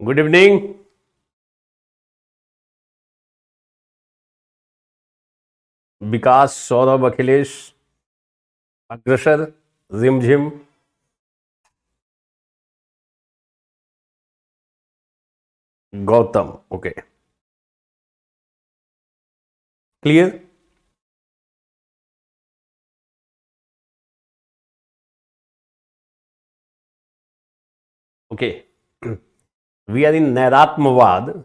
Good evening. Vikas, Saurabh, Akhilesh, Agrasar, Zimjim, Gautam. Okay. Clear? Okay. We are in Nairatmavad,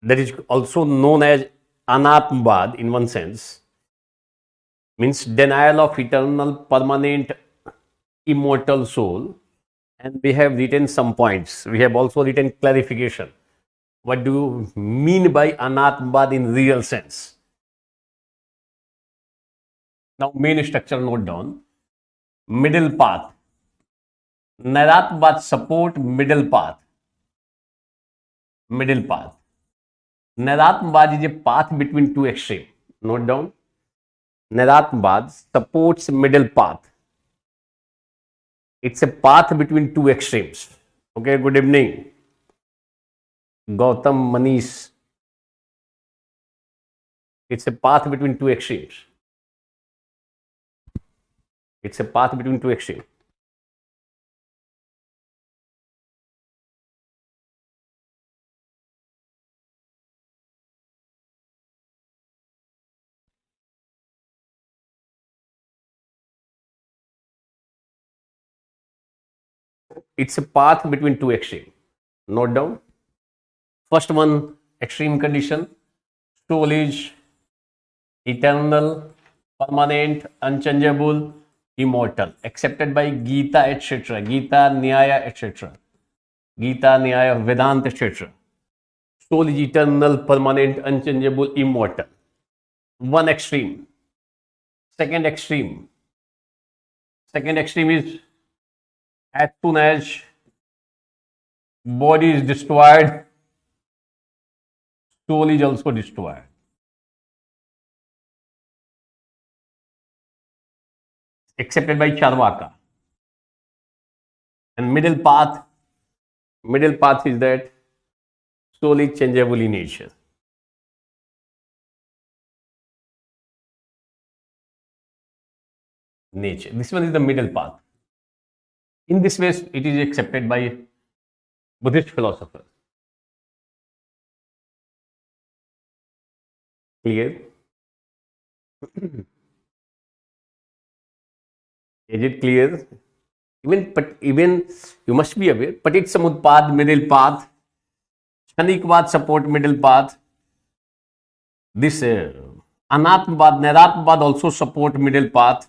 that is also known as Anatmavad in one sense, means denial of eternal, permanent, immortal soul. And we have written some points. We have also written clarification. What do you mean by Anatmavad in real sense? Now, main structure note down. Middle path. Nairatmavad support middle path. Middle path. Nairatmavad is a path between two extremes. Note down. Nairatmavad supports middle path. It's a path between two extremes. Okay, good evening. Gautam, Manish. It's a path between two extremes. It's a path between two extremes. It's a path between two extremes. Note down. First one, extreme condition. Soul is eternal, permanent, unchangeable, immortal, accepted by Gita, etc. Gita, Nyaya, etc. Gita, Nyaya, Vedanta, etc. Soul is eternal, permanent, unchangeable, immortal. One extreme. Second extreme. Second extreme is as soon as body is destroyed, soul is also destroyed. Accepted by Charvaka. And middle path is that soul is changeable in nature. This one is the middle path. In this way, it is accepted by Buddhist philosophers. Clear? Is it clear? Even you must be aware, Patit Samudpad, middle path, Shanikvad support middle path. This Anatmavad, Nairatmavad also support middle path.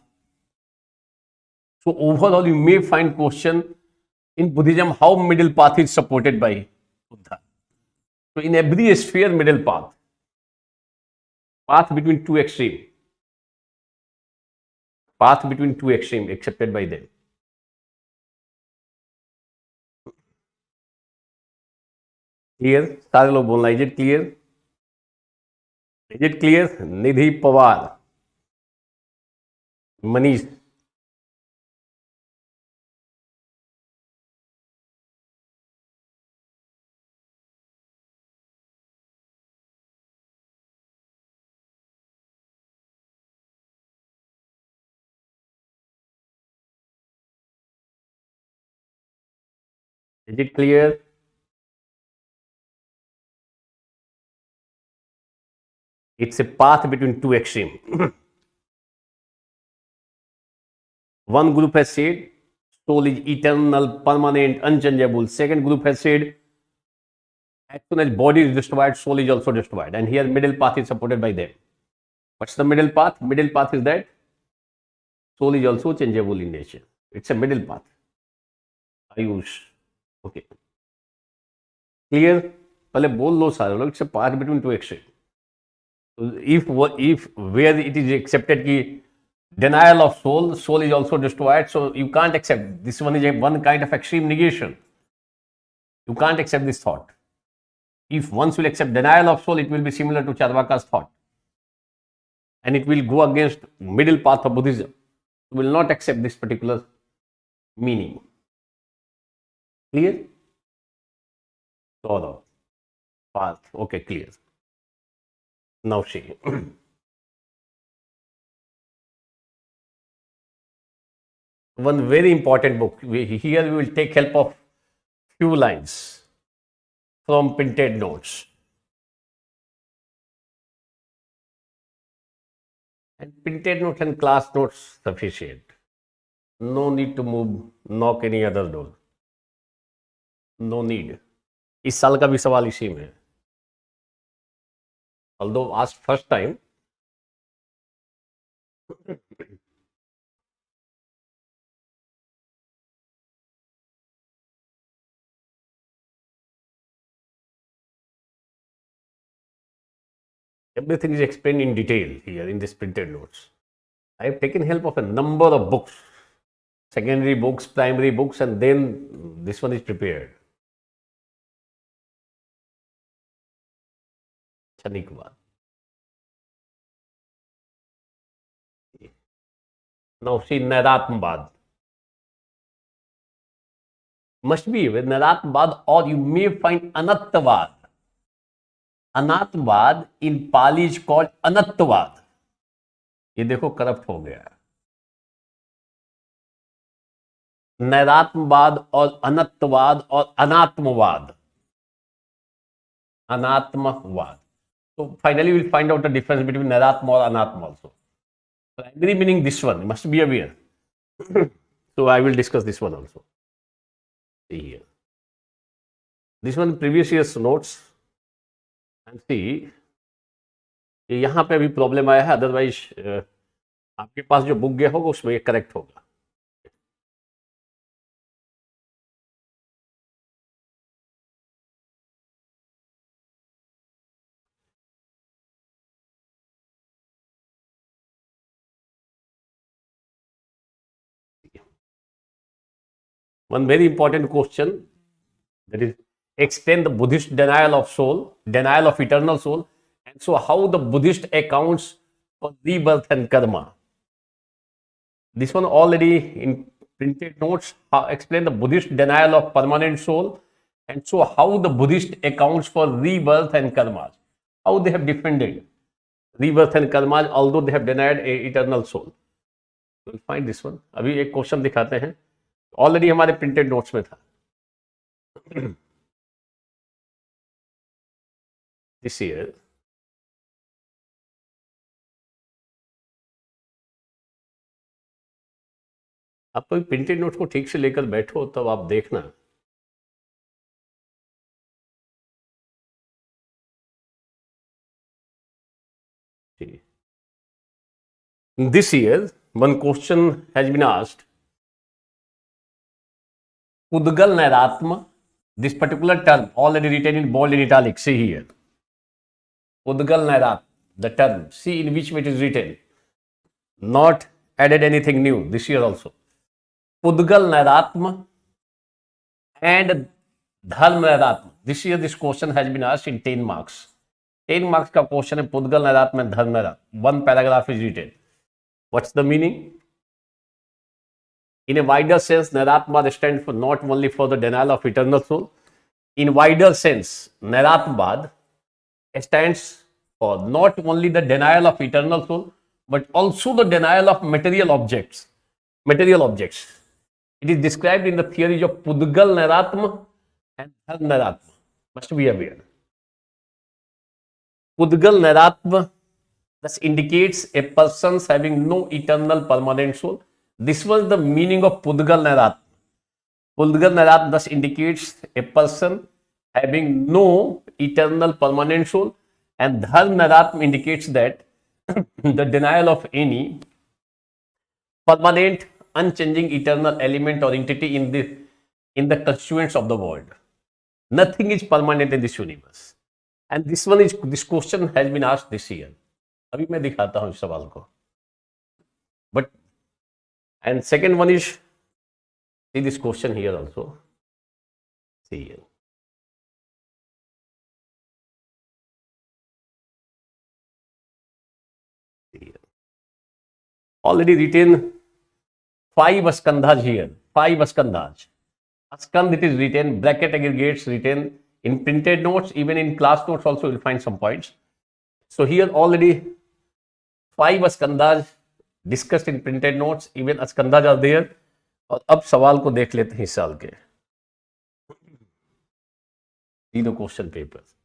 So overall, you may find question in Buddhism how middle path is supported by Buddha. So in every sphere, middle path between two extremes, accepted by them. Clear? सारे लोग बोलना. Is it clear? Is it clear? Nidhi Pawar, Manish. Is it clear? It's a path between two extremes. One group has said soul is eternal, permanent, unchangeable. Second group has said as soon as body is destroyed, soul is also destroyed. And here middle path is supported by them. What's the middle path? Middle path is that soul is also changeable in nature. It's a middle path. Ayush. Okay. Clear? पहले बोल लो सारे लोग. It's a path between two extremes. If where it is accepted ki denial of soul is also destroyed, so you can't accept. This one is one kind of extreme negation. You can't accept this thought. If once will accept denial of soul, it will be similar to Charvaka's thought, and it will go against middle path of Buddhism. You will not accept this particular meaning. Clear? Saurabh. Parth. Okay, clear. Now see. One very important book. Here we will take help of few lines from printed notes. And printed notes and class notes sufficient. No need to move, knock any other door. No need. इस साल का भी सवाल इसी में है. Although asked first time, everything is explained in detail here in this printed notes. I have taken help of a number of books, secondary books, primary books, and then this one is prepared. छनी के बाद. Now see Nairatmabad. Must be with Nairatmabad, or you may find Anattavad. Anattavad in Pali is called Anattavad. ये देखो corrupt हो गया. नैरात्मवाद और अनत्ववाद और अनात्मवाद. Anatmavad. So finally we'll find out the difference between Nairatma or Anatma also. Primary meaning this one, must be aware. So I will discuss this one also. See here. This one previous year's notes. And see, यहाँ पे अभी problem आया है, otherwise आपके पास जो book गया होगा उसमें ये करेक्ट होगा. One very important question, that is, explain the Buddhist denial of soul, denial of eternal soul, and so how the Buddhist accounts for rebirth and karma. This one already in printed notes, explain the Buddhist denial of permanent soul, and so how the Buddhist accounts for rebirth and karma. How they have defended rebirth and karma, although they have denied a eternal soul. We'll find this one. अभी एक question दिखाते हैं. Already हमारे printed notes में था. This year आप कोई printed notes को ठीक से लेकर बैठो तब आप देखना. This year one question has been asked. Udgal Nairatma, this particular term already written in bold in italic, see here. Udgal Nairatma, the term, see in which way it is written. Not added anything new this year also. Udgal Nairatma and Dharma Nairatma. This year this question has been asked in 10 marks. 10 marks का question है Pudgal Nairatma and Dharma Nairatma. One paragraph is written. What's the meaning? In a wider sense, Nairatma stands for not only for the denial of eternal soul. In wider sense, Nairatmabad stands for not only the denial of eternal soul, but also the denial of material objects. Material objects. It is described in the theories of Pudgal Nairatma and Dharma Nairatma. Must be aware. Pudgal Nairatma thus indicates a person having no eternal permanent soul. This was the meaning of Pudgal Nairatma. Pudgal Nairatma thus indicates a person having no eternal permanent soul, and Dharma Nairatma indicates that the denial of any permanent, unchanging, eternal element or entity in the constituents of the world. Nothing is permanent in this universe. And this question has been asked this year. अभी मैं दिखाता हूँ इस सवाल को. But and second one is, see this question here also. See here. See here. Already written 5 skandhas here. 5 skandhas. Skand it is written, bracket aggregates written In printed notes, even in class notes also you'll find some points. So here already 5 askandas discussed in printed notes, even askandas are there. और अब सवाल को देख लेते हैं इस साल के. See the question papers.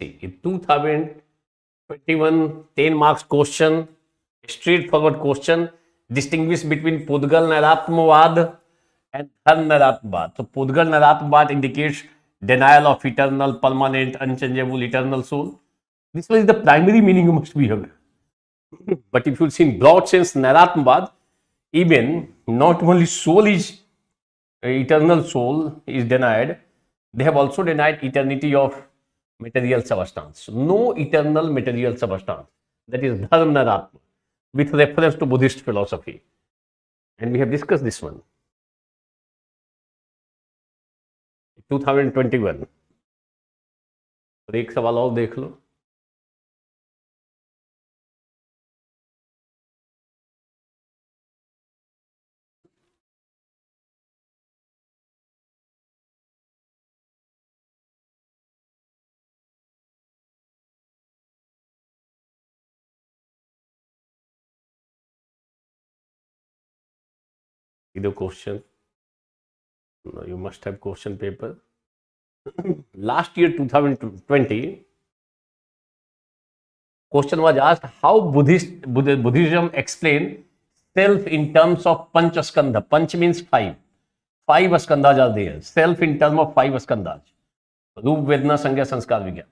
See, in 2021 10 marks question, straightforward question, distinguish between Pudgal Naratmavad and Dhan Naratmavad. So Pudgal Naratmavad indicates denial of eternal, permanent, unchangeable, eternal soul. This was the primary meaning you must be aware. But if you see in broad sense Naratmavad, even not only soul is eternal soul is denied, they have also denied eternity of material substance. No eternal material substance. That is Dharma with reference to Buddhist philosophy. And we have discussed this one. 2021. और एक सवाल और देख लो. The question. No, you must have question paper. Last year 2020, question was asked how Buddhism explain self in terms of Panchaskandha. Panch means 5. 5 askandas are there. Self in terms of 5 askandas. Roop, Vedana, Sangya, Sanskar, Vigyan.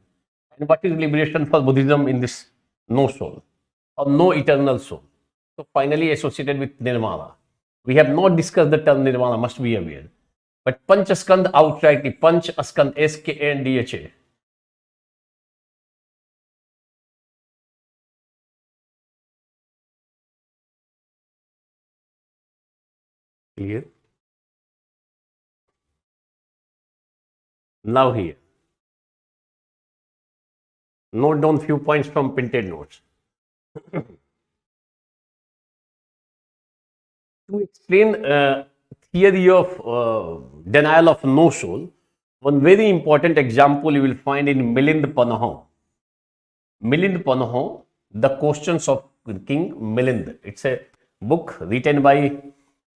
And what is liberation for Buddhism in this no soul or no eternal soul? So finally associated with Nirvana. We have not discussed the term Nirvana, must be aware. But Panchaskand outrightly, Panch Askand, SKNDHA. Clear? Now here. Note down few points from printed notes. To explain theory of denial of no soul, one very important example you will find in Milind Panaho. Milind Panaho, The Questions of King Milind. It's a book written by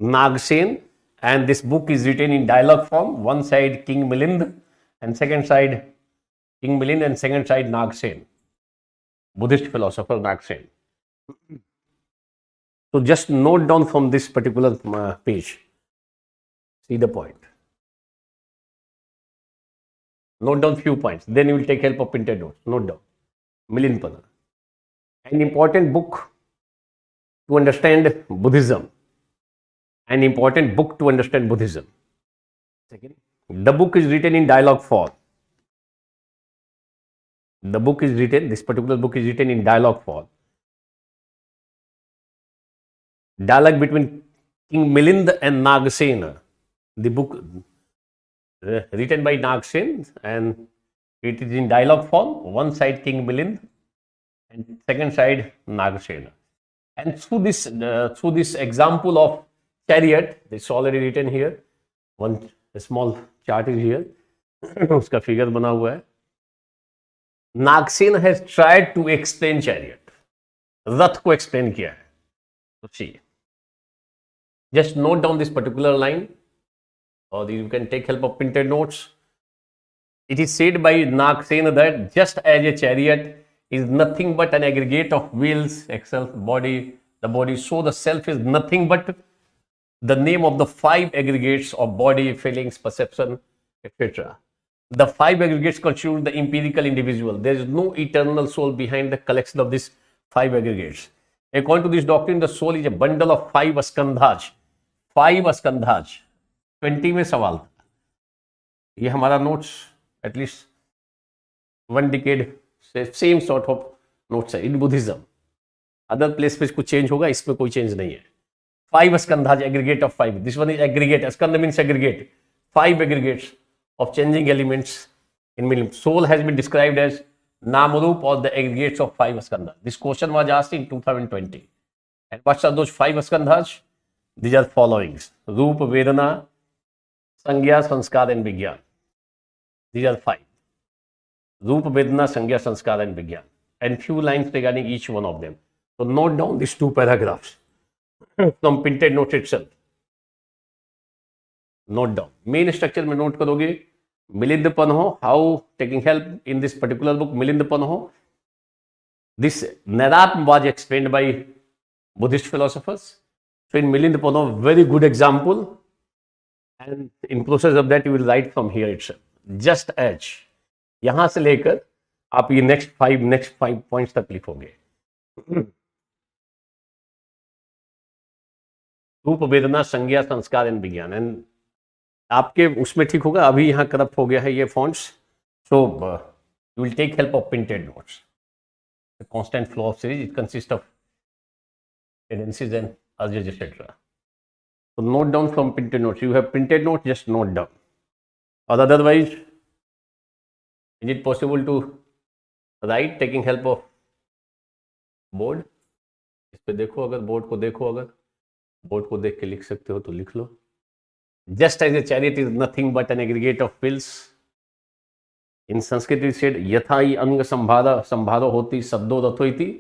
Nagsen, and this book is written in dialogue form. One side King Milind and second side King Milind and second side Nagsen, Buddhist philosopher Nagsen. So just note down from this particular page. See the point. Note down few points. Then you will take help of printed notes. Note down. Milind Pana. An important book to understand Buddhism. An important book to understand Buddhism. Second, the book is written in dialogue form. The book is written, this particular book is written in dialogue form. Dialogue between King Milind and Nagsen. The book written by Nagsen, and it is in dialogue form. One side King Milind and second side Nagsen. And through this example of chariot, it's already written here. One small chart is here. उसका figure बना हुआ है. Nagsen has tried to explain chariot. रथ को explain किया है. So see. Just note down this particular line, or you can take help of printed notes. It is said by Nagsen that just as a chariot is nothing but an aggregate of wheels, axles, body, the body, so the self is nothing but the name of the 5 aggregates of body, feelings, perception, etc. The 5 aggregates constitute the empirical individual. There is no eternal soul behind the collection of these 5 aggregates. According to this doctrine, the soul is a bundle of 5 skandhas. 5 skandhas. 20 में सवाल था. ये हमारा notes at least 1 decade से same sort of notes है in Buddhism. Other place पे कुछ change होगा, इसमें कोई चेंज नहीं है. 5 skandhas, aggregate of 5. This one is aggregate. Skandha means aggregate. 5 aggregates of changing elements in milim. Soul has been described as Namarup or the aggregates of 5 skandhas. This question was asked in 2020. And what are those 5 skandhas? These are followings: Roop, Vedana, Sangya, Sanskar and Vigyan. These are 5. Roop, Vedana, Sangya, Sanskar and Vigyan. And few lines regarding each one of them. So note down these 2 paragraphs from printed notes itself. Note down. Main structure में note करोगे. Milind Panho, how taking help in this particular book, Milind Panho. This Naratm was explained by Buddhist philosophers. So in Milind Panho, very good example. And in process of that, you will write from here itself. Just as. यहाँ से लेकर आप ये next five points तक लिखोगे. रूप, वेदना, संज्ञा, संस्कार एंड विज्ञान. एंड आपके उसमें ठीक होगा. अभी यहाँ करप्ट हो गया है ये fonts. So you will take help of printed notes. The constant flow of series, it consist of tendencies and urges etcetera. So note down from printed notes. You have printed notes, just note down. Or otherwise, is it possible to write taking help of board? इस पे देखो, अगर board को देखो, अगर board को देख के लिख सकते हो तो लिख लो. Just as a chariot is nothing but an aggregate of wheels. In Sanskrit it said यथा ही अंग संभारो होती शब्दो रथो इति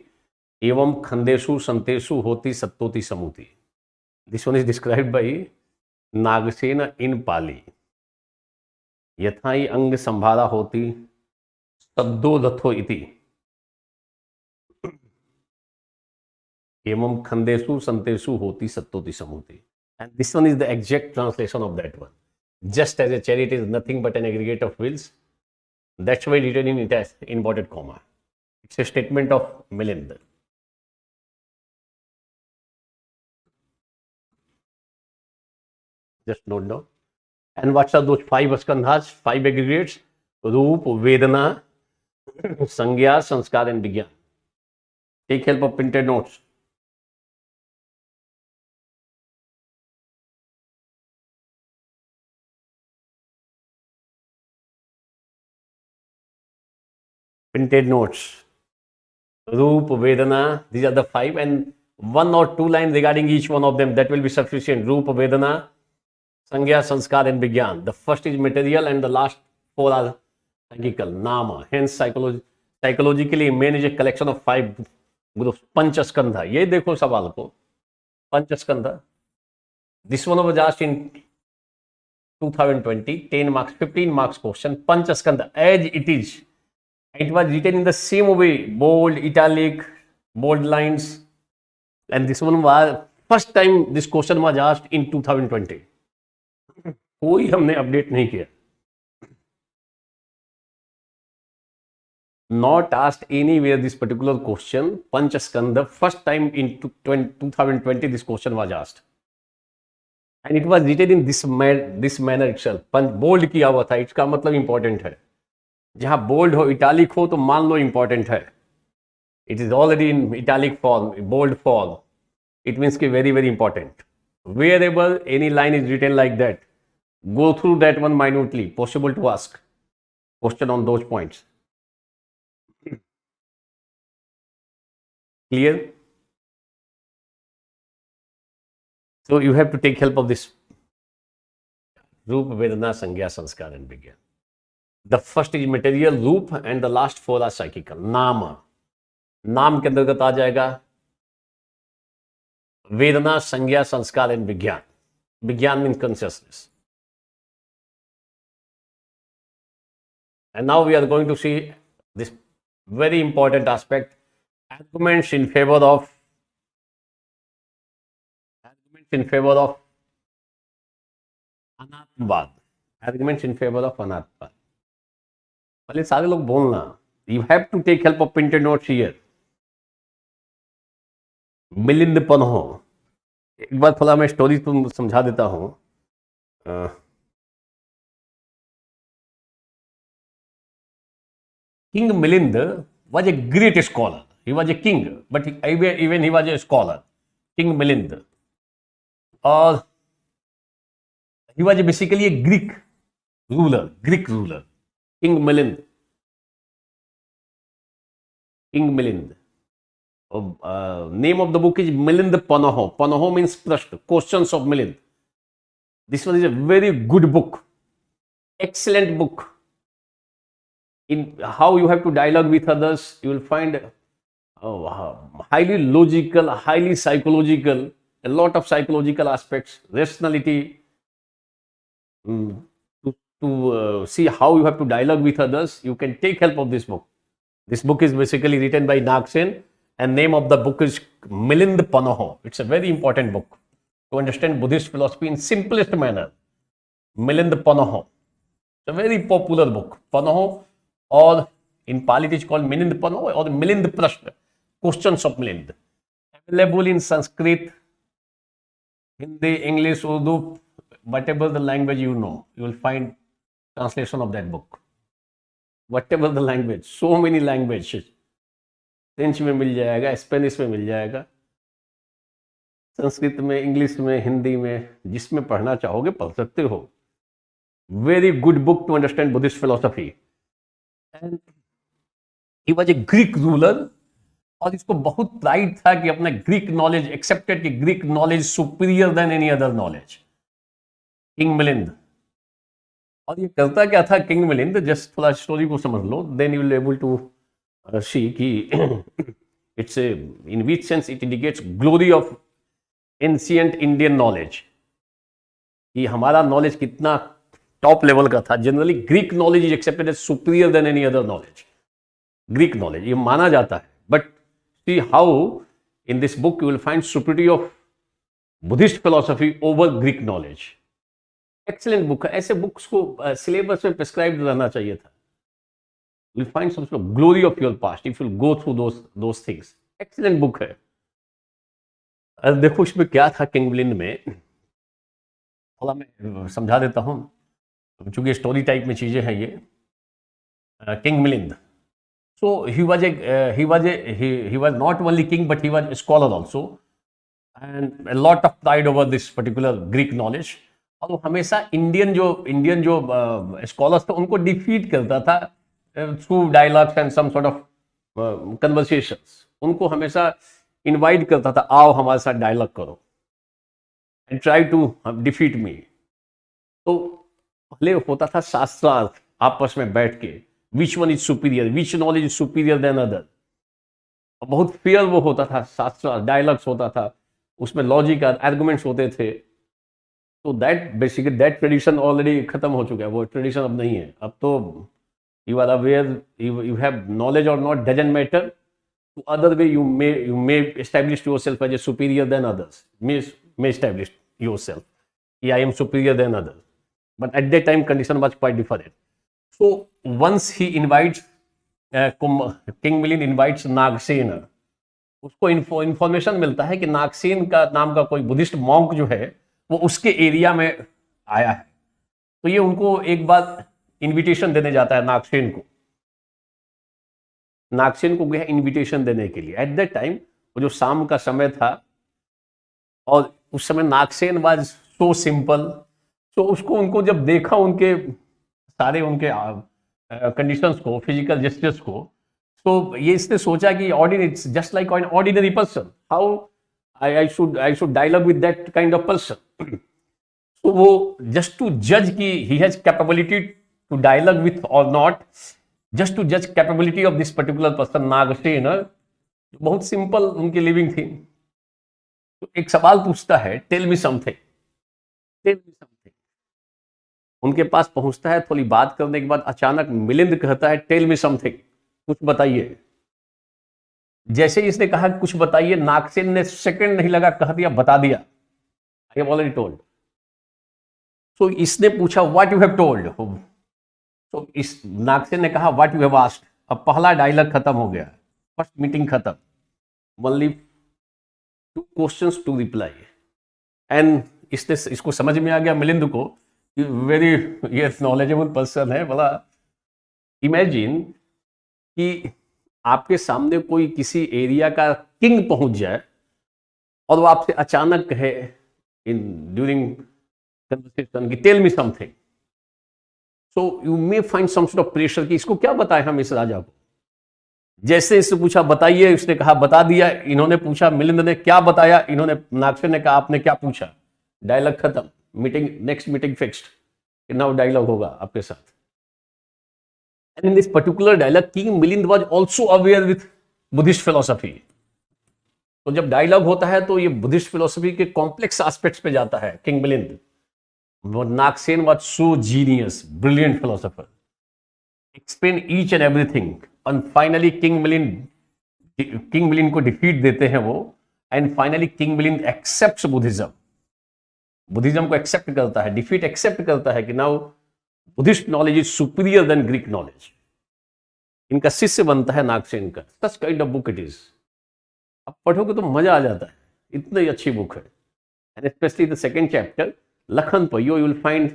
एवं खंडेषु संतेषु होती सत्तोति समुति. This one is described by Nagasena in Pali. यथा ही अंग संभारा होती शब्दो रथो इति एवं खंडेषु संतेषु होती सत्तोति समुति. And this one is the exact translation of that one. Just as a chariot is nothing but an aggregate of wheels. That's why written in it as inverted comma. It's a statement of Milind. Just note down. And what are those 5 skandhas, 5 aggregates? Roop, Vedana, Sangya, Sanskar and Vigyan. Take help of printed notes. Printed notes. Roop, Vedana, these are the 5, and 1 or 2 lines regarding each one of them, that will be sufficient. Roop, Vedana, Sangya, Sanskar and Vigyan. The first is material and the last 4 are psychical. Nama. Hence psychologically man is a collection of 5 groups. Panchaskandha. ये देखो सवाल को. Panchaskandha. This one was asked in 2020. 10 marks, 15 marks question. Panchaskandha. As it is. It was written in the same way. Bold, italic, bold lines. And this one was first time this question was asked in 2020. कोई हमने update नहीं किया. Not asked anywhere this particular question. Panchaskandha, first time in 2020 this question was asked. And it was written in this manner itself. Bold किया हुआ था. इसका मतलब important है. जहां बोल्ड हो, इटालिक हो, तो मान लो इंपॉर्टेंट है. It is already in italic form, bold form. It means की very very important. Wherever any line is written like that, go through that one minutely. Possible to ask question on those points. Clear? So you have to take help of this Roop, Vedana, Sangya, Sanskar and Vigyan. The first is material, Roop, and the last 4 are psychical. Nama. नाम के अंतर्गत आ जाएगा वेदना, संज्ञा, संस्कार and विज्ञान. विज्ञान mean consciousness. And now we are going to see this very important aspect, arguments in favor of अनात्मवाद. Arguments in favor of अनात्मवाद. पहले सारे लोग बोलना. You have to take help of printed notes here. Milind पन्हो. एक बार थोड़ा मैं story तुम समझा देता हूं. King Milind was a great scholar. He was a king, but even he was a scholar. King Milind. Or he was basically a Greek ruler. King Milind. Name of the book is Milind Panaho. Panaho means Prashna, questions of Milind. This one is a very good book, excellent book. In how you have to dialogue with others, you will find highly logical, highly psychological, a lot of psychological aspects, rationality, to see how you have to dialogue with others. You can take help of this book. This book is basically written by Nagsen, and name of the book is Milind Panaho. It's a very important book to understand Buddhist philosophy in simplest manner. Milind Panaho. It's a very popular book. Panaho, or in Pali it is called Milind Panaho or Milind Prashna, questions of Milind. Available in Sanskrit, Hindi, English, Urdu, whatever the language you know, you will find translation of that book. Whatever the language, so many languages. French में मिल जाएगा, Spanish में मिल जाएगा, संस्कृत में, English में, हिंदी में, जिसमें पढ़ना चाहोगे पढ़ सकते हो. Very good book to understand Buddhist philosophy. And he was a Greek ruler. और इसको बहुत प्राइड था कि अपना ग्रीक नॉलेज एक्सेप्टेड, कि Greek knowledge superior than any other knowledge. King Milind. और ये करता क्या था किंग मिलिंद, जस्ट थोड़ा स्टोरी को समझ लो, then you will able to see कि it's in which sense it indicates glory of ancient Indian knowledge, कि हमारा नॉलेज कितना टॉप लेवल का था. Generally Greek knowledge is accepted as superior than any other knowledge. Greek knowledge ये माना जाता है, but see how in this book you will find superiority of Buddhist philosophy over Greek knowledge. Excellent book है. ऐसे books को syllabus में prescribe रहना चाहिए था. You will find some sort of glory of your past if you go through those things. Excellent book है. देखो इसमें क्या था किंग मिलिंद में, थोड़ा मैं समझा देता हूँ, चूंकि स्टोरी टाइप में चीजें हैं ये. King Milind, so he was not only king but he was a scholar also, and a lot of pride over this particular Greek knowledge. और वो हमेशा इंडियन जो स्कॉलर्स थे उनको डिफीट करता था through dialogues and some sort of conversations. उनको हमेशा इनवाइट करता था, आओ हमारे साथ डायलॉग करो and try to defeat me. तो पहले होता था शास्त्रार्थ आपस में बैठ के, which one is superior, which knowledge is superior than other. बहुत फेयर वो होता था, शास्त्र डायलॉग्स होता था, उसमें लॉजिक आर्गुमेंट्स होते थे. तो that basically that tradition already खत्म हो चुका है, वो ट्रेडिशन अब नहीं है. अब तो you are aware, you have knowledge और not, doesn't matter. To other way you may establish yourself as a superior than others, may establish yourself कि I am superior than others, but at that time condition was quite different. So once he invites, King Milind invites Nagsen. उसको information मिलता है कि नागसेन का नाम का कोई Buddhist monk जो है वो उसके एरिया में आया है. तो ये उनको एक बार इनविटेशन देने जाता है नागसेन को गया इनविटेशन देने के लिए. एट दैट टाइम वो जो शाम का समय था, और उस समय नागसेन वाज सो सिंपल. तो उसको उनको जब देखा, उनके सारे उनके कंडीशंस को, फिजिकल जेस्चर्स को, तो ये इसने सोचा कि ordinary, just like an ordinary person, how I should dialogue with that kind of person. तो वो जस्ट टू जज कि he has capability to dialogue with और नॉट, जस्ट टू जज capability of this particular person Nagsen, बहुत simple उनकी living थी. तो एक सवाल पूछता है, टेल मी समथिंग. उनके पास पहुंचता है, थोड़ी बात करने के बाद अचानक मिलिंद कहता है, टेल मी समथिंग, कुछ बताइए. जैसे इसने कहा कुछ बताइए, नागसेन ने सेकंड नहीं लगा, कह दिया, बता दिया, आई हैव ऑलरेडी टोल्ड. सो इसने पूछा, व्हाट यू हैव टोल्ड. तो इस नागसेन ने कहा, व्हाट यू हैव आस्क्ड. अब पहला डायलॉग खत्म हो गया, फर्स्ट मीटिंग खत्म. Only 2 questions 2 reply. एंड इसको समझ में आ गया मिलिंद को, वेरी यस नॉलेजेबल पर्सन है. बोला, इमेजिन कि आपके सामने कोई किसी एरिया का किंग पहुंच जाए और वो आपसे अचानक कहे इन ड्यूरिंग कन्वर्सेशन कि tell me something, so you may find some sort of pressure कि इसको क्या बताएं हम इस राजा को। जैसे इससे पूछा बताइए, उसने कहा बता दिया, इन्होंने पूछा मिलिंद ने क्या बताया, इन्होंने नागसेन ने कहा आपने क्या पूछा, डायलॉग खत्म, meeting next meeting fixed, now dialogue होगा आपके साथ। And in this particular dialogue king Milind was also aware with Buddhist philosophy. तो जब डायलॉग होता है तो ये बुद्धिस्ट फिलोसफी के कॉम्प्लेक्स एस्पेक्ट्स पे जाता है। King Milind, Nagsen was so genius, brilliant philosopher, explain each and everything, and finally king Milind को डिफीट देते हैं वो, and finally king Milind accepts Buddhism को एक्सेप्ट करता है, डिफीट एक्सेप्ट करता है कि now Buddhist knowledge is superior than Greek knowledge. इनका शिष्य बनता है नागसेन का। Such kind of book it is. आप पढ़ोगे तो मजा आ जाता है, इतनी अच्छी बुक है। And specially the second chapter Lakhana Panho, you will find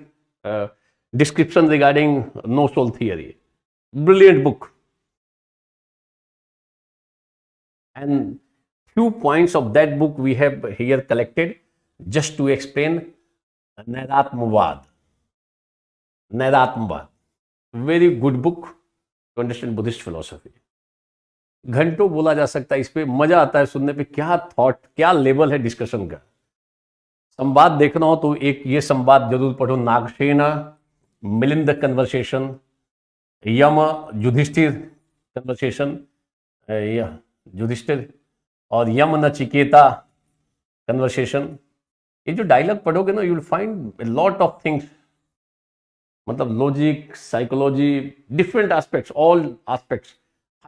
description regarding no soul theory. Brilliant book. And few points of that book we have here collected just to explain Nairatmavad. Very good book to understand Buddhist philosophy. घंटों बोला जा सकता है इस पे, मजा आता है सुनने पे, क्या थॉट, क्या लेवल है डिस्कशन का। संवाद देखना हो तो एक ये संवाद जरूर पढ़ो, नागसेन मिलिंद कन्वर्सेशन, यम युधिष्ठिर कन्वर्सेशन, युधिष्ठिर और यम नचिकेता कन्वर्सेशन। ये जो डायलॉग पढ़ोगे ना, you will find a lot of things, मतलब logic, psychology, different aspects, all aspects,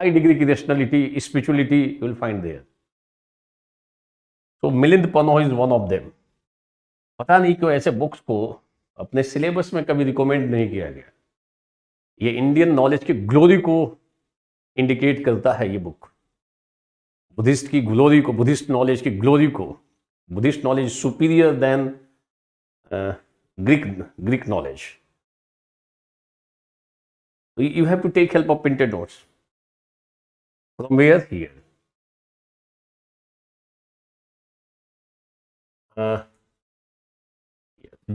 high degree की rationality, spirituality you will find there. So Milind Panho is one of them. पता नहीं क्यों ऐसे बुक्स को अपने सिलेबस में कभी रिकमेंड नहीं किया गया। ये इंडियन नॉलेज की ग्लोरी को इंडिकेट करता है ये बुक, बुद्धिस्ट की ग्लोरी को, बुद्धिस्ट नॉलेज की ग्लोरी को। Buddhist knowledge superior than Greek knowledge. You have to take help of printed notes from where here.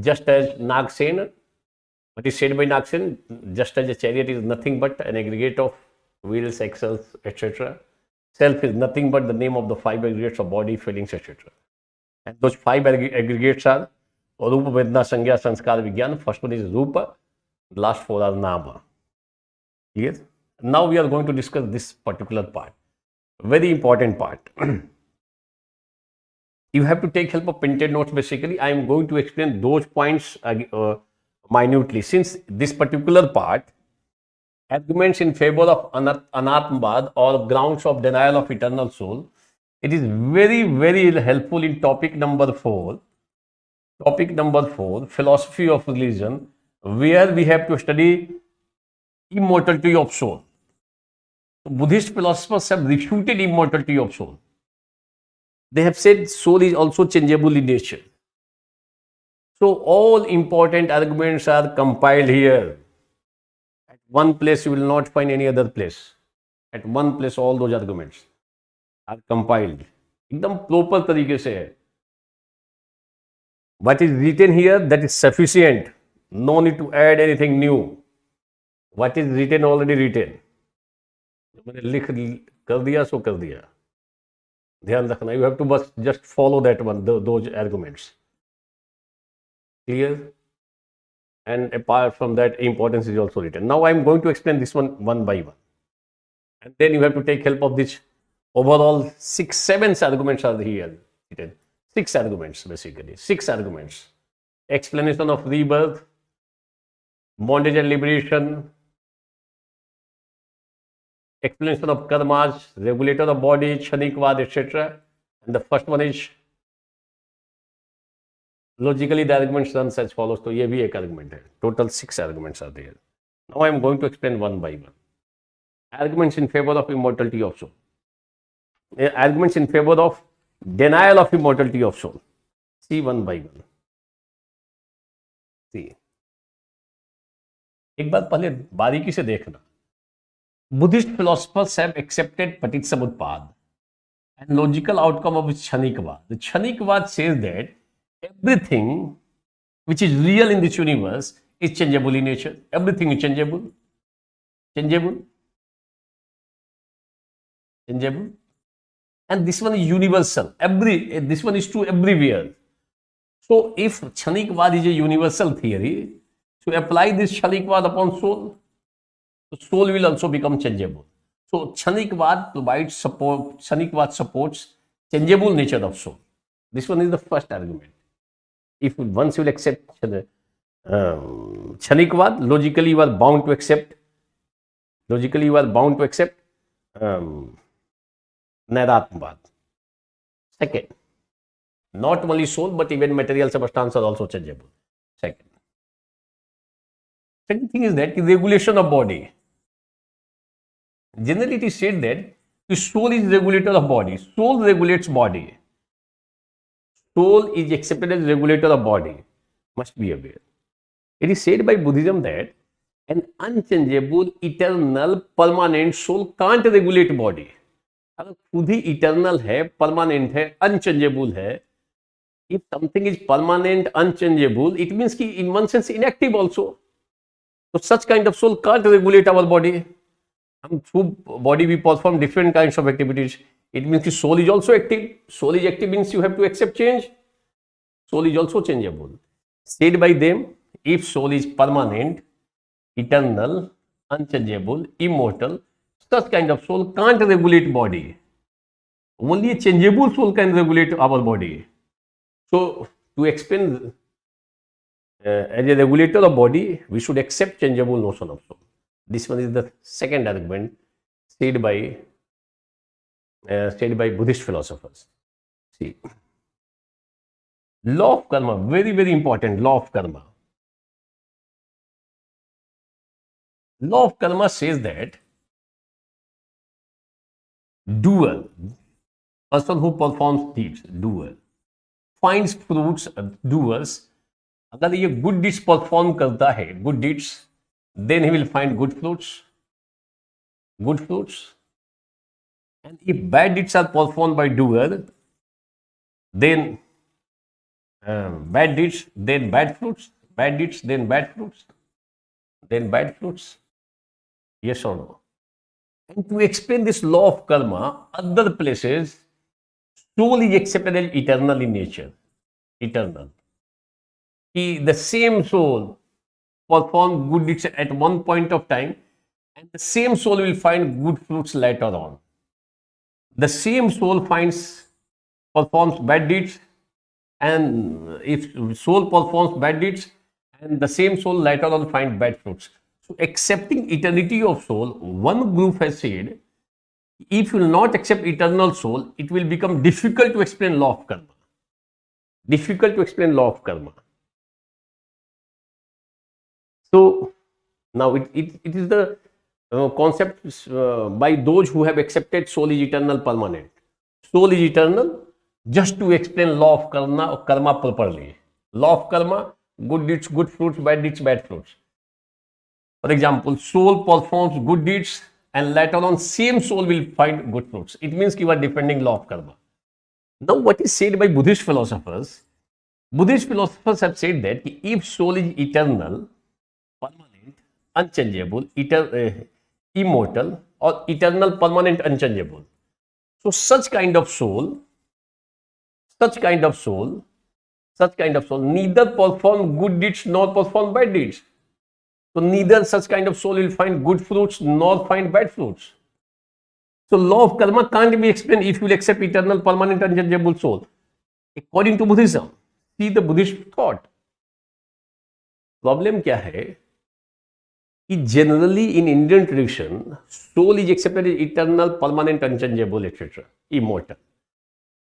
Just as Nagsen, what is said by Nagsen, just as a chariot is nothing but an aggregate of wheels, axles, etc. Self is nothing but the name of the 5 aggregates of body, feelings, etc. And those 5 aggregates are Rupa, Vedana, Sangya, Sanskar, Vigyan. First one is Rupa, the last 4 are Nama. Yes? Now we are going to discuss this particular part, very important part. You have to take help of printed notes. Basically, I am going to explain those points minutely. Since this particular part, arguments in favor of Anatmavad or grounds of denial of eternal soul, it is very, very helpful in topic number 4. Topic number 4, philosophy of religion, where we have to study immortality of soul. Buddhist philosophers have refuted immortality of soul. They have said soul is also changeable in nature. So all important arguments are compiled here. At one place you will not find any other place. At one place all those arguments are compiled. एकदम proper तरीके से है. What is written here, that is sufficient. No need to add anything new. What is written already written. मैंने लिख कर दिया सो कर दिया. ध्यान रखना, you have to just follow that one, those arguments. Clear? And apart from that, importance is also written. Now I am going to explain this one by one, and then you have to take help of this. Overall 6-7 arguments are here written. 6 arguments basically. 6 arguments. Explanation of rebirth, bondage and liberation, explanation of karmas, regulator of body, Kshanikvad, etc. And the first one is logically the arguments runs as follows. So ये भी एक argument है. Total 6 arguments are there. Now I am going to explain one by one. Arguments in favor of immortality of soul. Arguments in favor of denial of immortality of soul. See one by one. See. एक बात पहले बारीकी से देखना. Buddhist philosophers have accepted Paticsamutpad and logical outcome of Kshanikvad. The Kshanikvad says that everything which is real in this universe is changeable in nature. Everything is changeable, changeable, changeable. And this one is universal. This one is true everywhere. So if Kshanikvad is a universal theory, to apply this Kshanikvad upon soul, the soul will also become changeable. So Kshanikvad provides support, Kshanikvad supports changeable nature of soul. This one is the first argument. If once you will accept Kshanikvad, logically you are bound to accept, Nairatmavad. Second, not only soul but even material substance are also changeable. Second thing is that the regulation of body. Generally it is said that the soul is regulator of body. Soul regulates body. Soul is accepted as regulator of body. Must be aware. It is said by Buddhism that an unchangeable, eternal, permanent soul can't regulate body. अगर खुद ही eternal है, permanent है, unchangeable है, if something is permanent, unchangeable, it means कि in one sense inactive also. So such kind of soul can't regulate our body. हम through body we perform different kinds of activities. It means कि soul is also active. Soul is active means you have to accept change. Soul is also changeable. Said by them, if soul is permanent, eternal, unchangeable, immortal, such kind of soul can't regulate body. Only a changeable soul can regulate our body. So to explain as a regulator of body, we should accept changeable notion of soul. This one is the second argument said by Buddhist philosophers. See, law of karma, very, very important. Law of karma. Law of karma says that doer, person who performs deeds, doer, finds fruits, doers. अगर ये good deeds perform करता है, good deeds, then he will find good fruits. And if bad deeds are performed by doer, then bad deeds, then bad fruits, bad deeds, then bad fruits, then bad fruits. Yes or no? And to explain this law of karma, other places, soul is accepted as eternal in nature. Eternal. The same soul perform good deeds at one point of time, and the same soul will find good fruits later on. The same soul performs bad deeds, and if soul performs bad deeds, and the same soul later on find bad fruits. So accepting eternity of soul, one group has said, if you will not accept eternal soul, it will become difficult to explain law of karma. Difficult to explain law of karma. So now it is the concept by those who have accepted soul is eternal, permanent. Soul is eternal, just to explain law of karma properly. Law of karma, good deeds, good fruits, bad deeds, bad fruits. For example, soul performs good deeds and later on same soul will find good fruits. It means you are defending law of karma. Now what is said by Buddhist philosophers? Buddhist philosophers have said that if soul is eternal, permanent, unchangeable, immortal, or eternal, permanent, unchangeable. So such kind of soul neither perform good deeds nor perform bad deeds. So neither such kind of soul will find good fruits nor find bad fruits. So law of karma can't be explained if you will accept eternal, permanent, unchangeable soul. According to Buddhism, see the Buddhist thought. Problem क्या है कि generally in Indian tradition, soul is accepted as eternal, permanent, unchangeable, etc., immortal.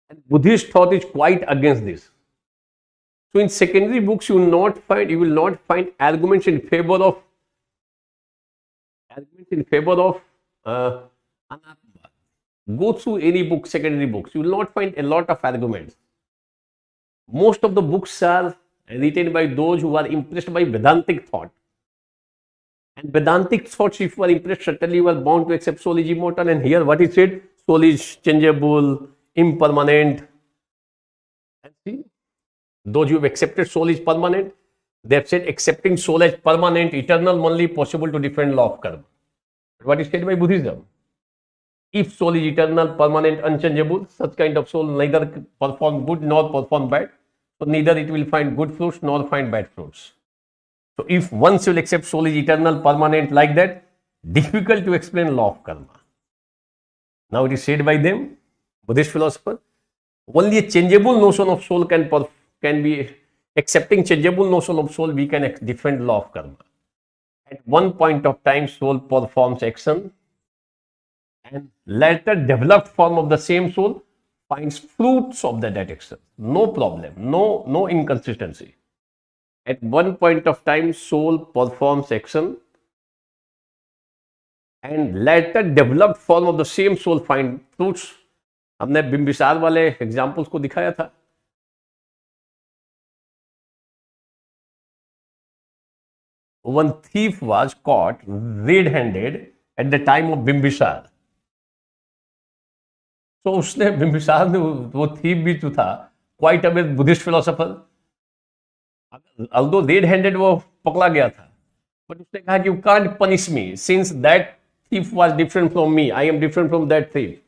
And Buddhist thought is quite against this. So in secondary books, you will not find arguments in favor of Anatma. Go through any book, secondary books, you will not find a lot of arguments. Most of the books are written by those who are impressed by Vedantic thought. And Vedantic thoughts, if you are impressed, certainly you are bound to accept soul is immortal. And here what is said? Soul is changeable, impermanent. And see, those who have accepted soul is permanent, they have said accepting soul as permanent, eternal, only possible to different law of karma. What is said by Buddhism? If soul is eternal, permanent, unchangeable, such kind of soul neither perform good nor perform bad. So neither it will find good fruits nor find bad fruits. So if once you will accept soul is eternal, permanent like that, difficult to explain law of karma. Now it is said by them, Buddhist philosopher, only a changeable notion of soul can be accepting changeable notion of soul, we can different law of karma. At one point of time, soul performs action, and later developed form of the same soul finds fruits of that action. No problem, no inconsistency. At one point of time, soul performs action, and later developed form of the same soul find fruits. हमने बिंबिसार वाले examples को दिखाया था. One thief was caught red-handed at the time of Bimbisar. So उसने बिंबिसार ने वो thief भी जो था, quite a Buddhist philosopher, although red-handed वो पकड़ा गया था, but उसने कहा कि you can't punish me since that thief was different from me, I am different from that thief.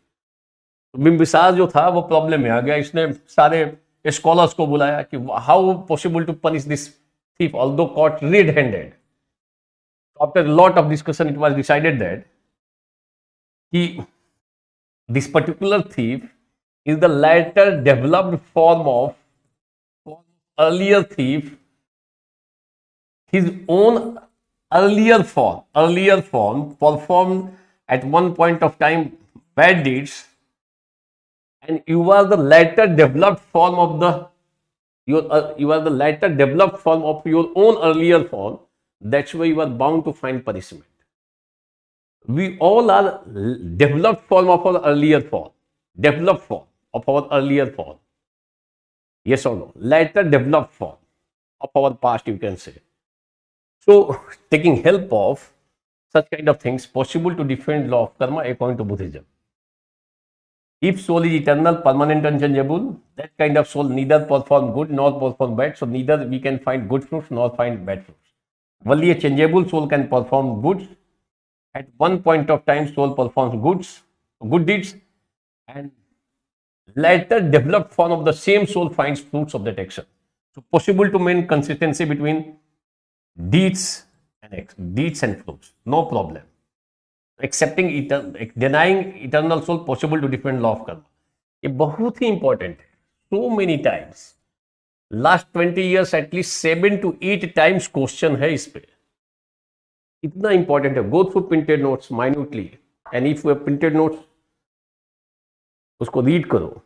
Bimbisara जो था वो प्रॉब्लम में आ गया. इसने सारे स्कॉलर्स को बुलाया कि how possible to punish this thief although caught red-handed. After a lot of discussion, it was decided that this particular thief is the later developed form of earlier thief, his own earlier form performed at one point of time bad deeds, and you are the later developed form of you are the later developed form of your own earlier form. That's why you are bound to find punishment. We all are developed form of our earlier form. Developed form of our earlier form. Yes or no? Later developed form of our past, you can say. So, taking help of such kind of things possible to defend law of karma according to Buddhism. If soul is eternal, permanent, unchangeable, that kind of soul neither perform good nor perform bad. So, neither we can find good fruits nor find bad fruits. Only a changeable soul can perform good. At one point of time, soul performs good deeds, and later developed form of the same soul finds fruits of that action. So, possible to maintain consistency between deeds and fruits. No problem. Accepting denying eternal soul possible to defend law of karma. ये बहुत ही important है. So many times. Last 20 years at least 7 to 8 times question है इस पे. इतना important है. Go through printed notes minutely, and if you have printed notes, उसको read करो.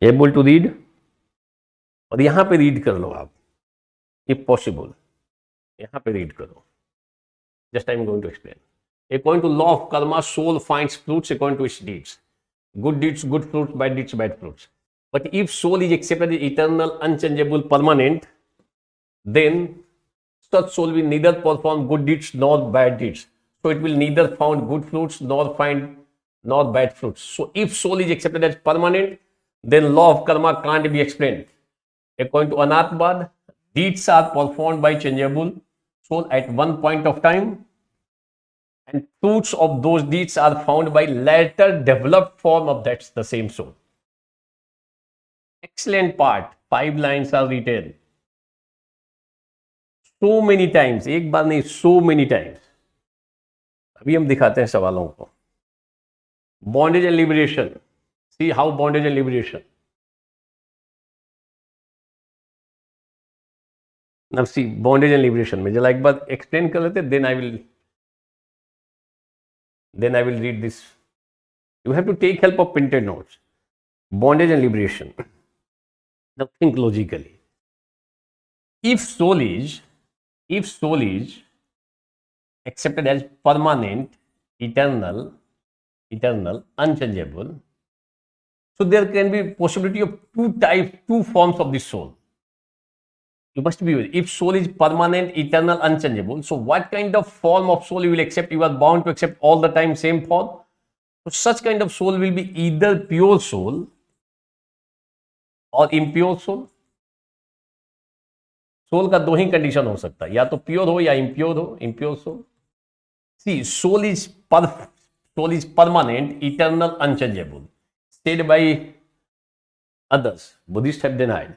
Able to read? और यहां पे रीड कर लो आप, if possible. यहां पे रीड करो. Just I am going to explain. According to law of karma, soul finds fruits according to its deeds. Good deeds, good fruits, bad deeds, bad fruits. But if soul is accepted as eternal, unchangeable, permanent, then such soul will neither perform good deeds nor bad deeds. So it will neither find good fruits nor bad fruits. So if soul is accepted as permanent, then law of karma can't be explained. According to Anatvad, deeds are performed by changeable soul at one point of time, and fruits of those deeds are found by later developed form of the same soul. Excellent part. 5 lines are written. So many times, एक बार नहीं, so many times. अभी हम दिखाते हैं सवालों को. Bondage and liberation. See how bondage and liberation. Now see bondage and liberation में जरा एक बार explain कर लेते, then I will read this. You have to take help of printed notes. Bondage and liberation. Now think logically. If soul is accepted as permanent, eternal, unchangeable, So there can be possibility of two forms of the soul. You must be aware. If soul is permanent, eternal, unchangeable, so what kind of form of soul you will accept? You are bound to accept all the time same form. So such kind of soul will be either pure soul और impure soul. Soul का दो ही condition हो सकता है, या तो pure हो या इम्प्योर हो. Impure soul. See soul is permanent, eternal, unchangeable. Said by others, Buddhists have denied.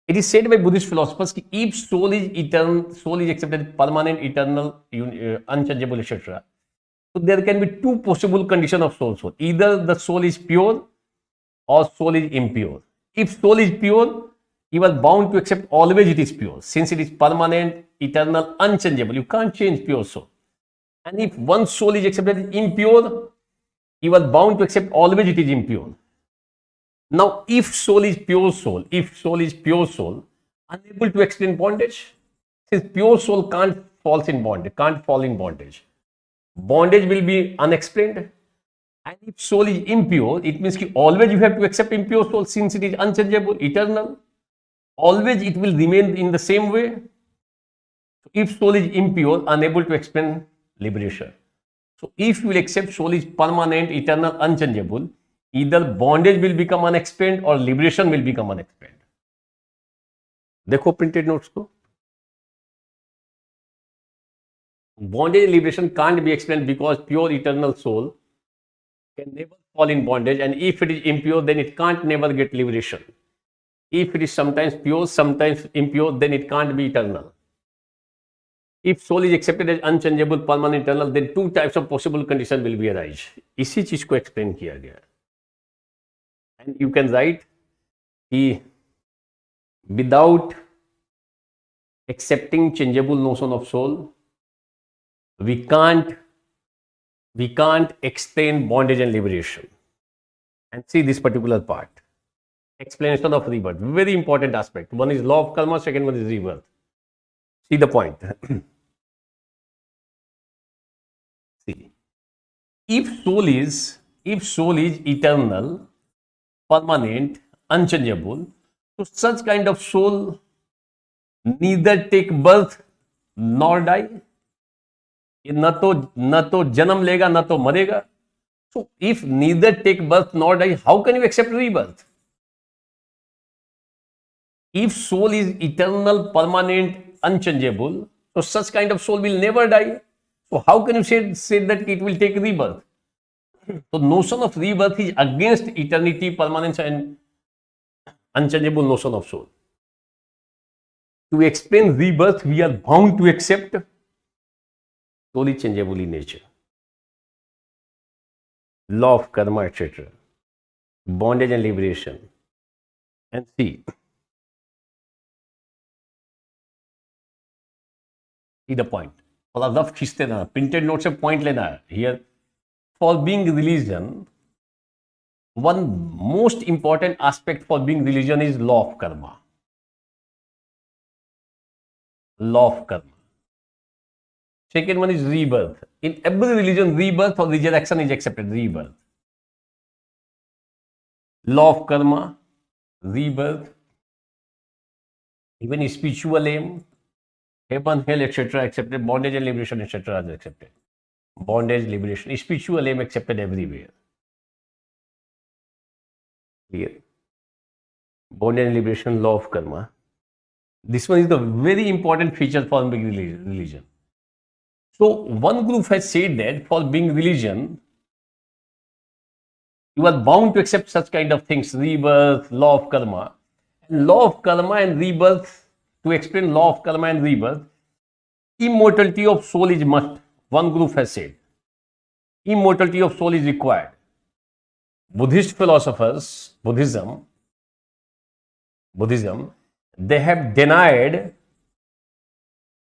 It is said by Buddhist philosophers that if soul is eternal, soul is accepted permanent, eternal, unchangeable, etc. So there can be two possible conditions of soul. Either the soul is pure or soul is impure. If soul is pure, you are bound to accept always it is pure, since it is permanent, eternal, unchangeable. You can't change pure soul. And if one soul is accepted as impure, you are bound to accept always it is impure. Now, if soul is pure soul, unable to explain bondage, since pure soul can't fall in bondage, bondage will be unexplained. And if soul is impure, it means that always you have to accept impure soul, since it is unchangeable, eternal. Always it will remain in the same way. If soul is impure, unable to explain liberation. So if you will accept soul is permanent, eternal, unchangeable, either bondage will become unexplained or liberation will become unexplained. देखो printed notes को. Bondage and liberation can't be explained because pure eternal soul can never fall in bondage, and if it is impure, then it can't never get liberation. If it is sometimes pure, sometimes impure, then it can't be eternal. If soul is accepted as unchangeable, permanent, eternal, then two types of possible condition will be arise. इसी चीज को explain किया गया. And you can write कि without accepting changeable notion of soul, we can't explain bondage and liberation. And see this particular part. Explanation of rebirth. Very important aspect. One is law of karma, second one is rebirth. See the point. See, if soul is eternal, permanent, unchangeable, so such kind of soul neither take birth nor die. ये न तो जन्म लेगा न तो मरेगा. So if neither take birth nor die, how can you accept rebirth? If soul is eternal, permanent, unchangeable, so such kind of soul will never die. So how can you say that it will take rebirth? So notion of rebirth is against eternity, permanence, and unchangeable notion of soul. To explain rebirth, we are bound to accept soul is changeable in nature, law of karma, etc., bondage and liberation. And see the point. थोड़ा rough खींचते ना, printed note से point लेना है. Here, for being religion, one most important aspect for being religion is law of karma. Law of karma. Second one is rebirth. In every religion, rebirth or resurrection is accepted. Rebirth. Law of karma, rebirth, even spiritual aim, heaven, hell, etc. accepted. Bondage and liberation, etc. are accepted. Bondage, liberation, spiritual aim accepted everywhere. Clear? Bondage and liberation, law of karma. This one is the very important feature for being religion. So one group has said that for being religion, you are bound to accept such kind of things, rebirth, law of karma. Law of karma and rebirth, to explain law of karma and rebirth, immortality of soul is must. One group has said, immortality of soul is required. Buddhist philosophers, Buddhism, they have denied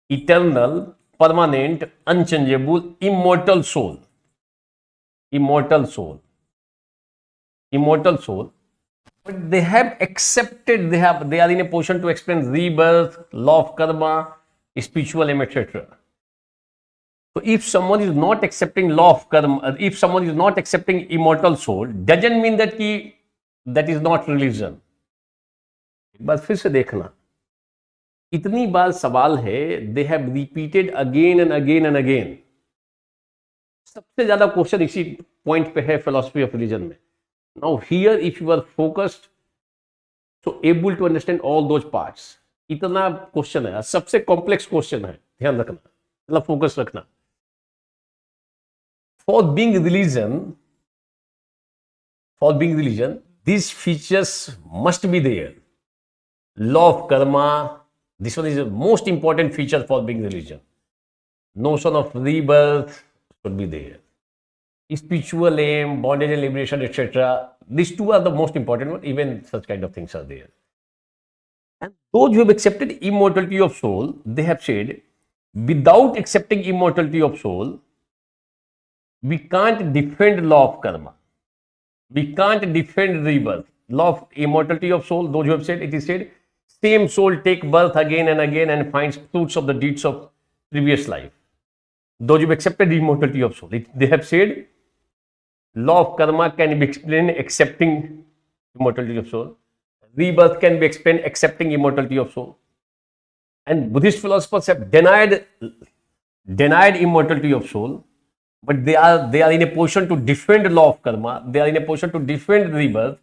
eternal, permanent, unchangeable, immortal soul. But they have accepted, they are in a position to explain rebirth, law of karma, spiritual aim, etc. So if someone is not accepting law of karma, if someone is not accepting immortal soul, doesn't mean that that is not religion. एक बार फिर से देखना, इतनी बार सवाल है, they have repeated again and again and again. सबसे ज्यादा क्वेश्चन इसी पॉइंट पे है फिलॉसफी ऑफ रिलीजन में। Now here if you are focused, so able to understand all those parts. इतना क्वेश्चन है, सबसे कॉम्प्लेक्स क्वेश्चन है, ध्यान रखना, मतलब फोकस रखना। For being religion, for being religion, these features must be there. Law of karma, this one is the most important feature for being religion. Notion of rebirth should be there. Spiritual aim, bondage and liberation, etc. These two are the most important one. Even such kind of things are there. And those who have accepted immortality of soul, they have said, without accepting immortality of soul, we can't defend law of karma. We can't defend rebirth. Law of immortality of soul, those who have said, it is said, same soul take birth again and again and finds fruits of the deeds of previous life. Those who have accepted the immortality of soul, they have said, law of karma can be explained accepting immortality of soul. Rebirth can be explained accepting immortality of soul. And Buddhist philosophers have denied immortality of soul, but they are in a position to defend law of karma. They are in a position to defend rebirth.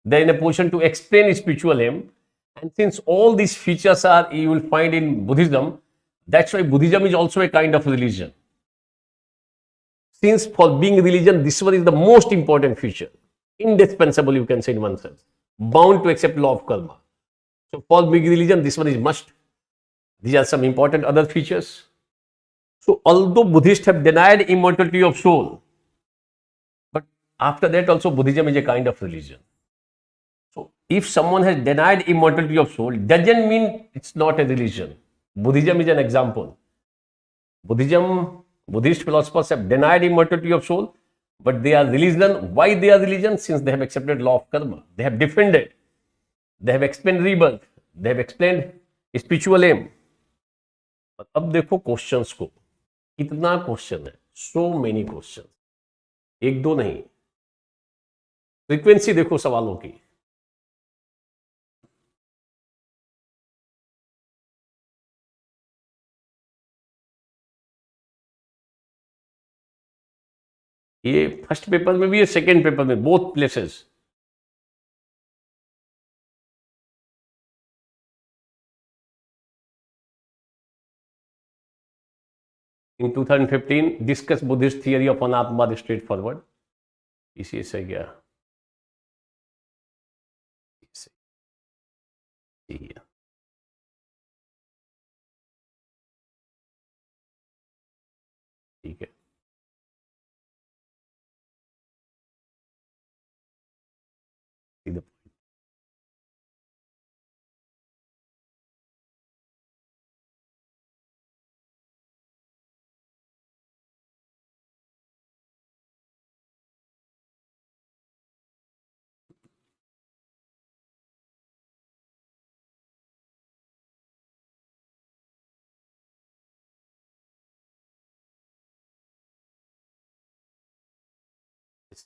They are in a position to explain spiritual aim. And since all these features are, you will find in Buddhism, that's why Buddhism is also a kind of religion. Since for being religion, this one is the most important feature, indispensable, you can say in one sense, bound to accept law of karma. So for being religion, this one is must. These are some important other features. So although Buddhists have denied immortality of soul, but after that also Buddhism is a kind of religion. So if someone has denied immortality of soul, doesn't mean it's not a religion. Buddhism is an example. Buddhist philosophers have denied immortality of soul, but they are religion. Why they are religion? Since they have accepted law of karma. They have defended. They have explained rebirth. They have explained spiritual aim. अब देखो questions को, कितना question है, so many question, एक दो नहीं। Frequency देखो सवालों की, ये फर्स्ट पेपर में भी है, सेकेंड पेपर में, both places. In 2015, discuss Buddhist theory of Anatma straight forward. इसी से गया, ठीक है।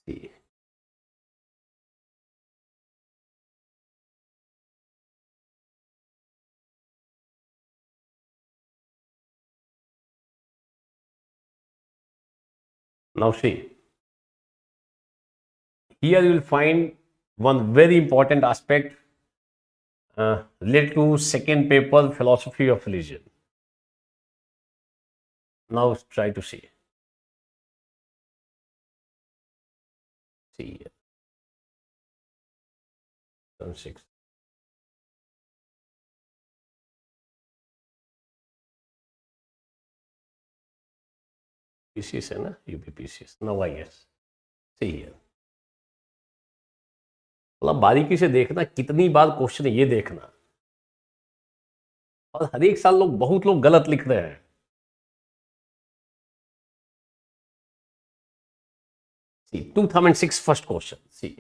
See. Now see, here you will find one very important aspect related to second paper, philosophy of religion. Now try to see. See here. 6. PCS है ना, UPPCS. Now I guess. See here. मतलब बारीकी से देखना, कितनी बार question है ये देखना, और हर एक साल बहुत लोग गलत लिख रहे हैं। See, 2006 first question. See.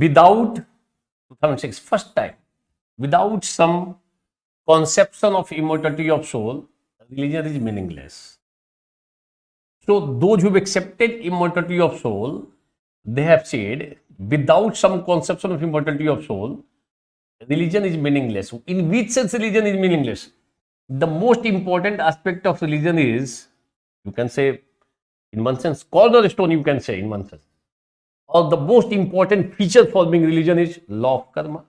Without 2006, first time. Without some conception of immortality of soul, religion is meaningless. So those who've accepted immortality of soul, they have said, without some conception of immortality of soul, religion is meaningless. In which sense religion is meaningless? The most important aspect of religion is, you can say, in one sense, cornerstone, you can say, in one sense. Or the most important feature forming religion is law of karma.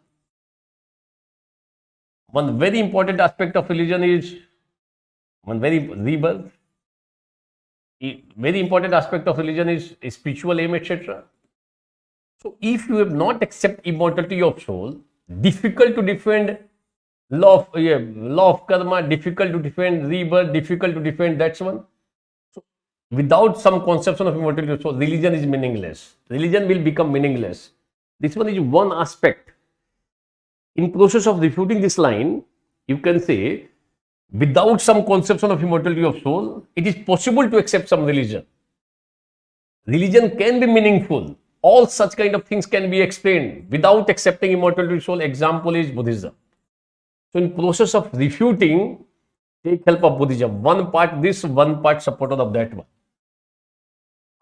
One very important aspect of religion is one very rebirth. Very important aspect of religion is spiritual aim, etc. So if you have not accept immortality of soul, difficult to defend law of karma, difficult to defend rebirth, difficult to defend that's one. So without some conception of immortality of soul, religion is meaningless. Religion will become meaningless. This one is one aspect. In process of refuting this line, you can say, without some conception of immortality of soul, it is possible to accept some religion. Religion can be meaningful. All such kind of things can be explained without accepting immortality of soul. Example is Buddhism. So in process of refuting, take help of Buddhism. One part this, one part supporter of that one.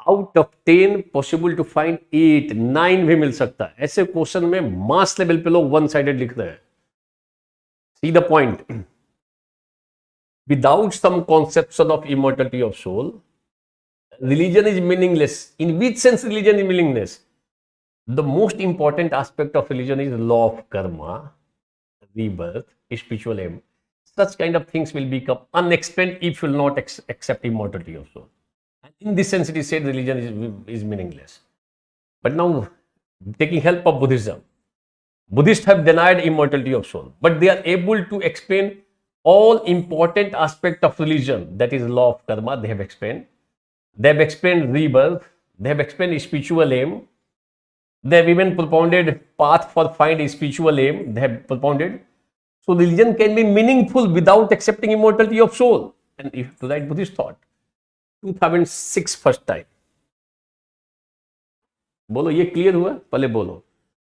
Out of 10 possible to find 8, 9 भी मिल सकता है. ऐसे question में mass level पे लोग one sided लिखते हैं. See the point. Without some conception of immortality of soul, religion is meaningless. In which sense religion is meaningless? The most important aspect of religion is law of karma, rebirth, spiritual aim. Such kind of things will become unexplained if you will not accept immortality of soul. And in this sense, it is said religion is meaningless. But now, taking help of Buddhism, Buddhists have denied immortality of soul, but they are able to explain all important aspect of religion, that is law of karma, they have explained. They have explained rebirth, they have explained spiritual aim, they have even propounded path for find spiritual aim, they have propounded. So religion can be meaningful without accepting immortality of soul. And if to write Buddhist thought, 2006 first time. बोलो ये clear हुआ? पहले बोलो,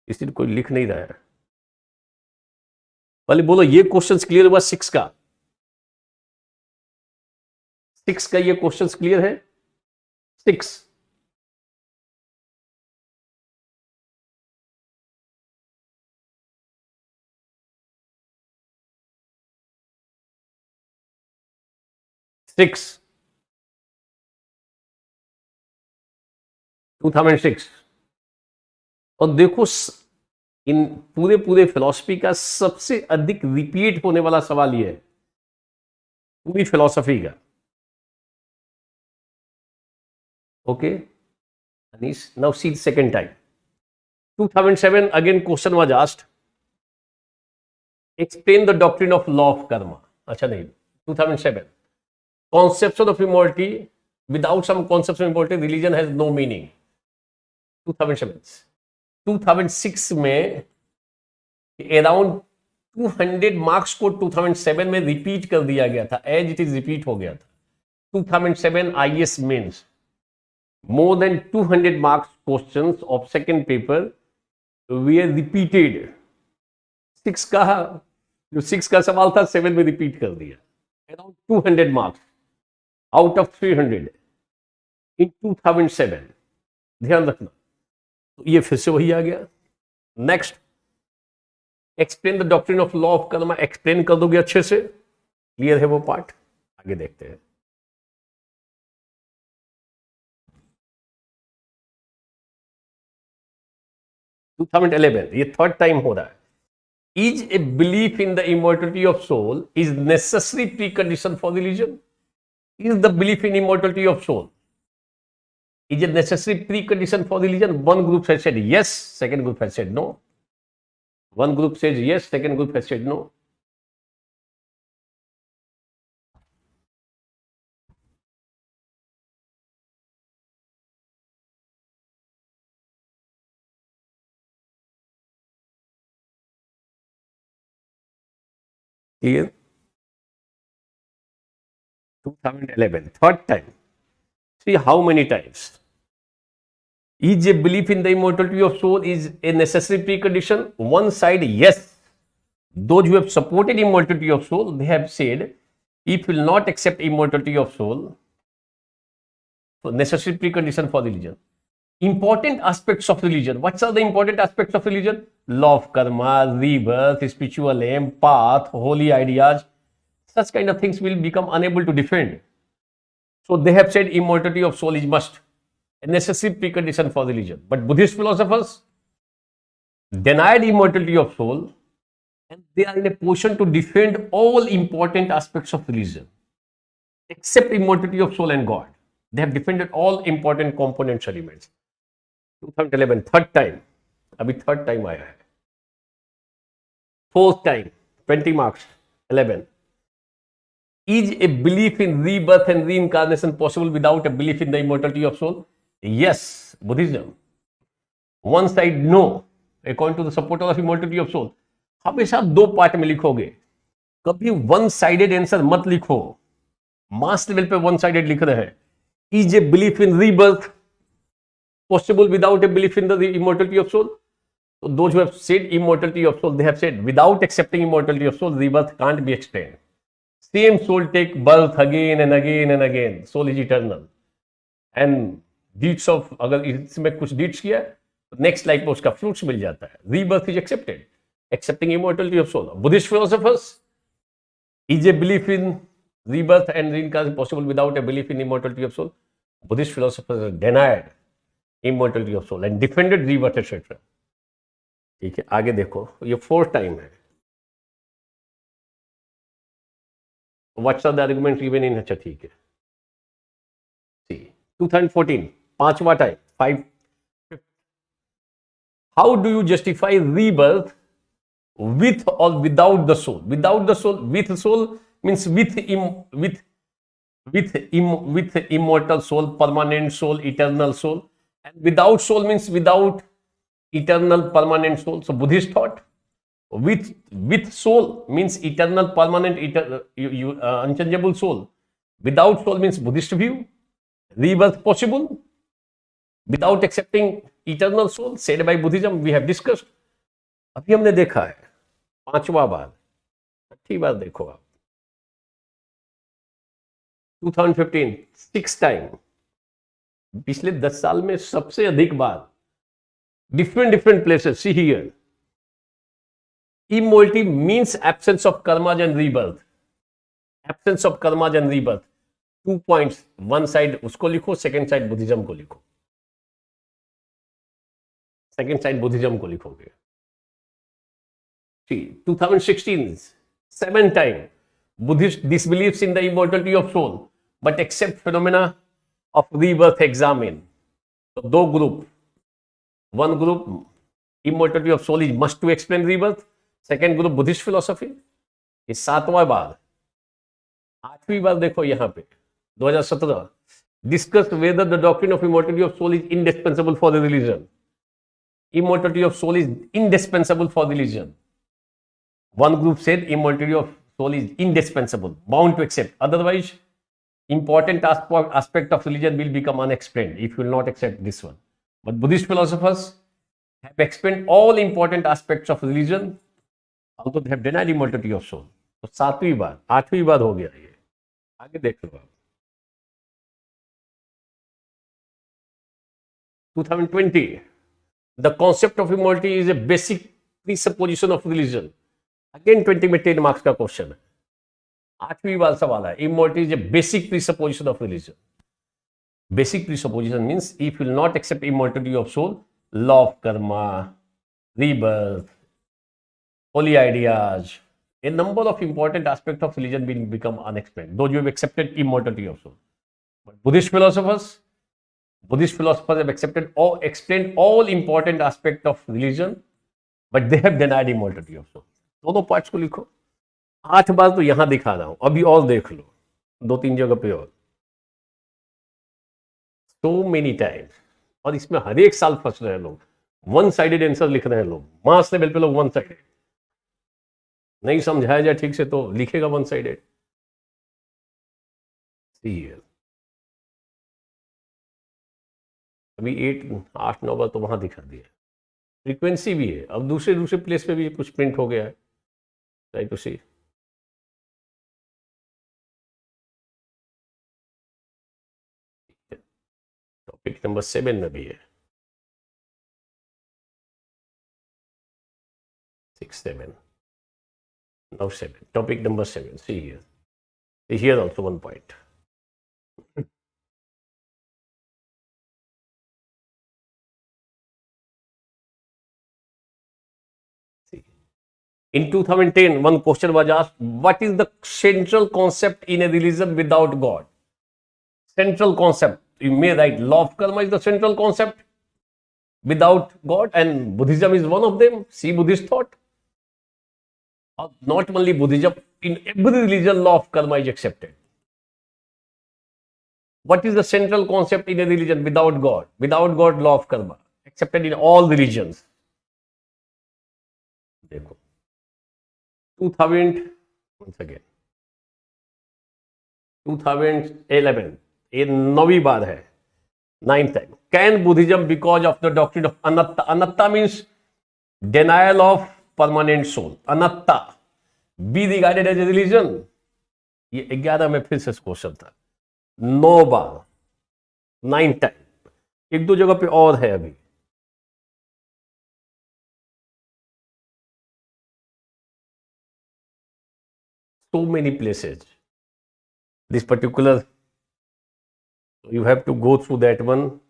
इसलिए कोई लिख नहीं रहा है. पहले बोलो ये क्वेश्चंस क्लियर हुआ 6 का? 6 का ये क्वेश्चंस क्लियर है? 6. सिक्स 2006. और देखो इन पूरे फिलॉसफी का सबसे अधिक रिपीट होने वाला सवाल ये है पूरी फिलॉसफी का. Okay, now see second time. 2007 again question was asked, explain the doctrine of law of Karma. अच्छा नहीं, 2007 conception of immortality, without some conception of immortality religion has no meaning. 2007. 2006 में अराउंड 200 मार्क्स को 2007 में रिपीट कर दिया गया था, एज इट इज रिपीट हो गया था. 2007 IAS mains more than 200 marks questions of second paper were repeated. 6 का जो 6 का सवाल था 7 में रिपीट कर दिया. Around 200 marks out of 300 in 2007. ध्यान रखना. तो ये फिर से वही आ गया. Next, explain the doctrine of law of Karma. Explain कर दोगे अच्छे से, क्लियर है वो पार्ट. आगे देखते हैं. टू 2011 ये थर्ड टाइम हो रहा है. Is a belief in the immortality of soul is necessary precondition for religion? Is the belief in immortality of soul is a necessary precondition for religion? One group has said yes, second group has said no. One group says yes, second group has said no. Clear? 2011, third time. See how many times. Is a belief in the immortality of soul is a necessary precondition? One side, yes. Those who have supported immortality of soul, they have said, if you will not accept immortality of soul, so necessary precondition for religion. Important aspects of religion. What are the important aspects of religion? Law of karma, rebirth, spiritual aim, path, holy ideas. Such kind of things will become unable to defend. So they have said immortality of soul is must, a necessary precondition for religion. But Buddhist philosophers denied immortality of soul, and they are in a position to defend all important aspects of religion, except immortality of soul and God. They have defended all important components elements. 2011, third time. अभी third time आया है. Fourth time, 20 marks, 11. Is a belief in rebirth and reincarnation possible without a belief in the immortality of soul? Yes, Buddhism. One side, no, according to the supporter of immortality of soul. हमेशा दो part में लिखोगे, कभी one sided answer मत लिखो. Mass level पे one sided लिख रहे हैं. Is a belief in rebirth possible without a belief in the immortality of soul? So those who have said immortality of soul, they have said without accepting immortality of soul, rebirth can't be explained. Same soul take birth again and again and again. Soul is eternal. And deeds of, अगर इसमें कुछ deeds किया next life में उसका fruits मिल जाता है. Rebirth is accepted, accepting immortality of soul. Buddhist philosophers, is a belief in rebirth and reincarnation possible without a belief in immortality of soul? Buddhist philosophers denied immortality of soul and defended rebirth etc. ठीक है, आगे देखो, ये fourth time है. What's the argument given in? अच्छा ठीक है. See, 2014, पांचवा time, 5. How do you justify rebirth with or without the soul? Without the soul, with soul means with immortal soul, permanent soul, eternal soul, and without soul means without eternal permanent soul. So Buddhist thought with soul means eternal permanent unchangeable soul. Without soul means Buddhist view. Rebirth possible without accepting eternal soul said by Buddhism. We have discussed. अभी हमने देखा है पांचवा बार, छठी बार देखो आप. 2015, 6 time. पिछले 10 साल में सबसे अधिक बार. Different places. See here. Immortality means absence of karmas and rebirth. Absence of karmas and rebirth. 2 points. One side उसको लिखो, second side Buddhism को लिखो. Second side Buddhism को लिखोगे. See, 2016, 7 time. Buddhist disbelieves in the immortality of soul, but accept phenomena of rebirth examine. So, दो group. One group, immortality of soul is must to explain rebirth. Second group, Buddhist philosophy. ये 7वां बार. 8वीं बार देखो यहाँ पे 2017. Discuss whether the doctrine of immortality of soul is indispensable for the religion. Immortality of soul is indispensable for religion. One group said immortality of soul is indispensable, bound to accept. Otherwise, important aspect of religion will become unexplained if you will not accept this one. But Buddhist philosophers have explained all important aspects of religion, although they have denied immortality of soul. तो 7वीं बार, 8वीं बार हो गया ये. आगे देख लो आप. 2020, the concept of immortality is a basic presupposition of religion. Again 20 में 10 marks का क्वेश्चन है. 8वीं बार सवाल है. Immortality is a basic presupposition of religion. Basic presupposition means if you will not accept immortality of soul, law of karma, rebirth, holy ideas, a number of important aspects of religion will become unexplained. Though you have accepted immortality of soul. But Buddhist philosophers have explained all important aspects of religion, but they have denied immortality of soul. दोनों parts को लिखो. 8 बार तो यहां दिखा रहा हूं, अभी और देख लो 2-3 जगह पे और. So many times. और इसमें हर एक साल फंस रहे हैं लोग. वन साइडेड आंसर लिख रहे हैं लोग. मास लेवल पे लोग वन साइडेड. नहीं समझाया जाए ठीक से तो लिखेगा वन साइडेड. अभी 8 9 बार तो वहां दिखा दिया, फ्रीक्वेंसी भी है, अब दूसरे दूसरे प्लेस पे भी कुछ प्रिंट हो गया है, try to see. Topic number 7 में भी है, 6 7 now 7, topic number 7, see here also one point. See, in 2010 one question was asked, what is the central concept in a religion without God? Central concept, you may write law of karma is the central concept without God, and Buddhism is one of them. See Buddhist thought. Not only Buddhism, in every religion law of karma is accepted. What is the central concept in a religion without God? Without God, law of karma accepted in all religions. देखो 2000 once again 2011 ये 9वीं बार है, 9th time. Can Buddhism, because of the doctrine of anatta, anatta means denial of permanent soul, anatta, be regarded as a religion? ये 11 में फिर से question था, 9 बार, 9th time. एक दो जगह पे और है अभी, so many places. This particular, you have to go through that one,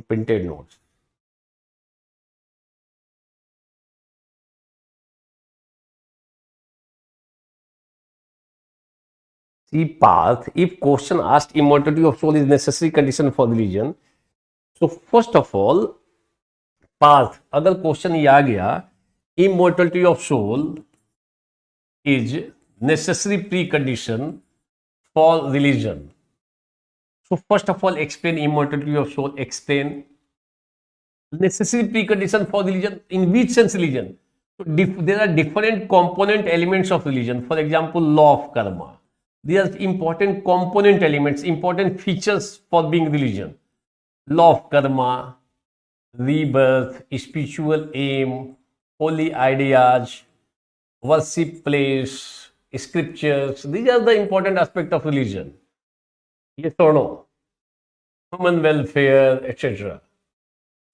printed notes. See path, if question asked immortality of soul is necessary condition for religion, so first of all path, अगर question ये आ गया immortality of soul is necessary precondition for religion, so first of all explain immortality of soul, explain necessary precondition for religion. In which sense religion? So there are different component elements of religion. For example, law of karma, these are important component elements, important features for being religion. Law of karma, rebirth, spiritual aim, holy ideas, worship place, scriptures. These are the important aspects of religion. Yes or no? Human welfare, etc.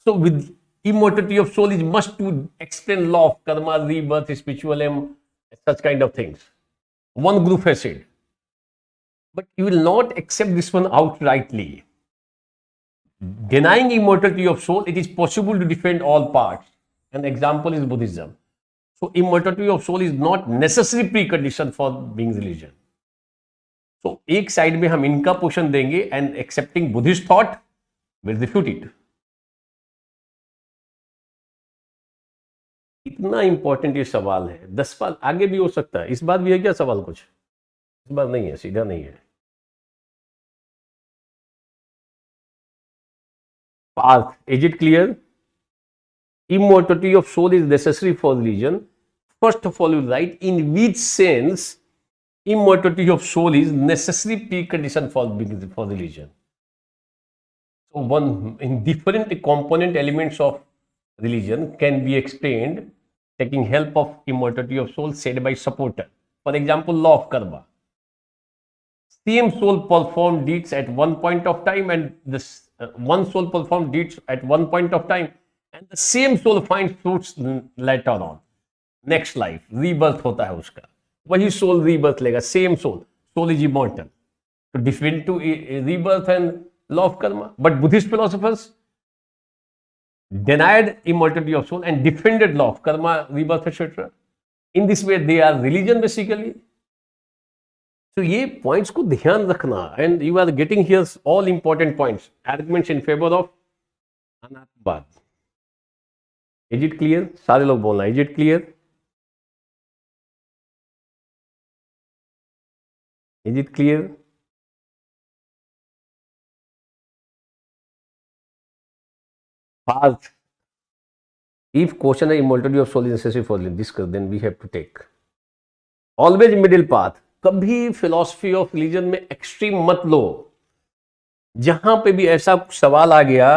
So with immortality of soul is must to explain law of karma, rebirth, spiritual aim, such kind of things. One group has said. But you will not accept this one outrightly. Denying immortality of soul, it is possible to defend all parts. An example is Buddhism. So immortality of soul is not necessary precondition for being religion. So एक side में हम इनका पोषण देंगे and accepting Buddhist thought will refute it. इतना important ये सवाल है, 10 बार आगे भी हो सकता है, इस बार भी है क्या सवाल कुछ? इस बार नहीं है, सीधा नहीं है. Path, is it clear? Immortality of soul is necessary for religion. First of all, you write in which sense immortality of soul is necessary precondition for religion. So one in different component elements of religion can be explained taking help of immortality of soul said by supporter. For example, law of karma. Same soul perform deeds at one point of time, and this one soul perform deeds at one point of time, and the same soul finds fruits later on. Next life, rebirth होता है उसका, वही soul rebirth लेगा, same soul. Soul is immortal. So different to rebirth and law of karma. But Buddhist philosophers denied immortality of soul and defended law of karma, rebirth, etc. In this way, they are religion basically. So ये points को ध्यान रखना, and you are getting here all important points, arguments in favor of अनात्मवाद. Is it clear? सारे लोग बोलना, is it clear? Is it clear? Path. If question of immortality of soul is necessary for this, then we have to take always middle path. कभी philosophy of religion में extreme मत लो. जहां पे भी ऐसा सवाल आ गया,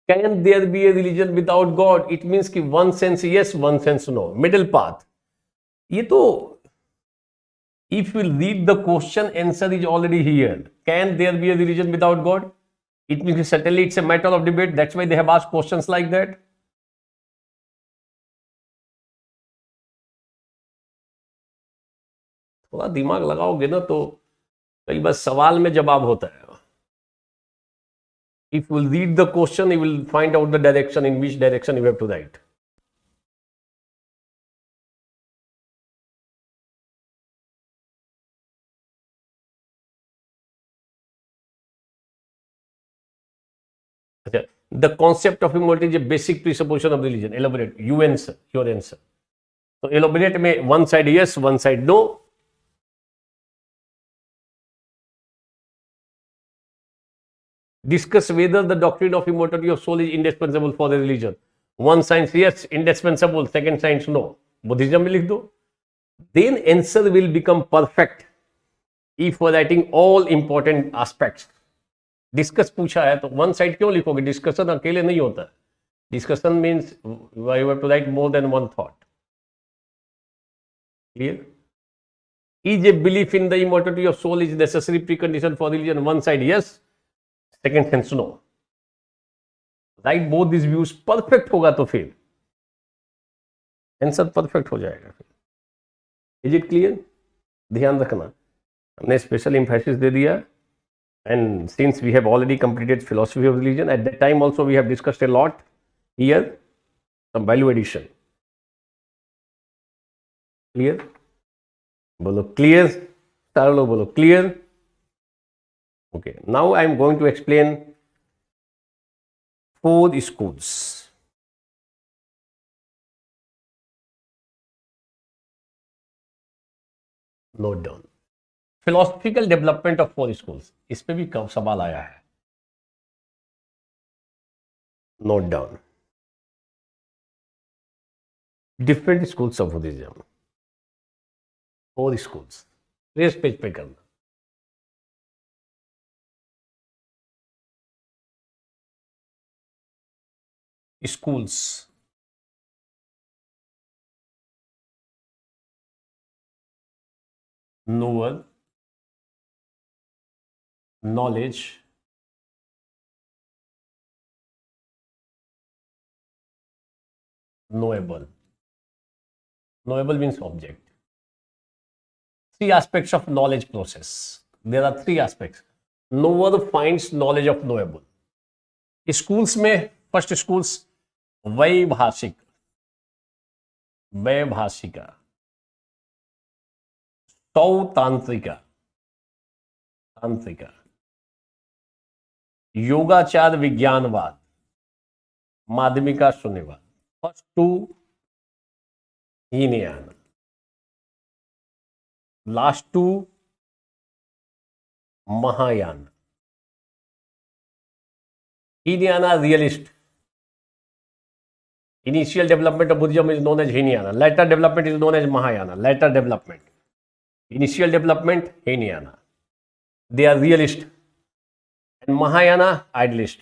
can there be a religion without god, it means कि one sense yes, one sense no, middle path. ये तो if you read the question, answer is already here. Can there be a religion without God? It means certainly it's a matter of debate. That's why they have asked questions like that. थोड़ा दिमाग लगाओगे ना तो कई बार सवाल में जवाब होता है। If you will read the question, you will find out the direction, in which direction you have to write. The concept of immortality is a basic presupposition of religion. Elaborate. You answer. Your answer. So elaborate में one side yes, one side no. Discuss whether the doctrine of immortality of soul is indispensable for the religion. One side yes, indispensable. Second side no. Buddhism में लिख दो. Then answer will become perfect if for writing all important aspects. Discuss पूछा है तो one side क्यों लिखोगे? Discussion अकेले नहीं होता। Discussion means you have to write more than one thought. Clear? Is a belief in the immortality of soul is necessary precondition for religion? One side yes, second sense no. Write both this views. Perfect होगा तो फिर answer perfect हो जाएगा। फिर is it clear? ध्यान रखना, हमने special emphasis दे दिया। And since we have already completed philosophy of religion, at that time also we have discussed a lot. Here, some value addition. Clear? Bolo clear. Sarlo bolo clear. Okay. Now I am going to explain 4 schools. Note down. Philosophical development of 4 schools, इस पे भी कब सवाल आया है। Note down. Different schools of Buddhism, 4 schools. Press page पे करना। Schools, knower, knowledge, knowable. Knowable means object. 3 aspects of knowledge process. There are 3 aspects. Knower finds knowledge of knowable. Schools में first schools Vaibhashik, Vaibhashika, Sautantrika, Tantrika, Yogachara Vijnanavada, Madhyamika Shunyavada. First 2 Hinayana, last 2 Mahayana. Hinayana realist. Initial development of Buddhism is known as Hinayana. Later development is known as Mahayana. Later development. Initial development, Hinayana. They are realist. And Mahayana, idealist.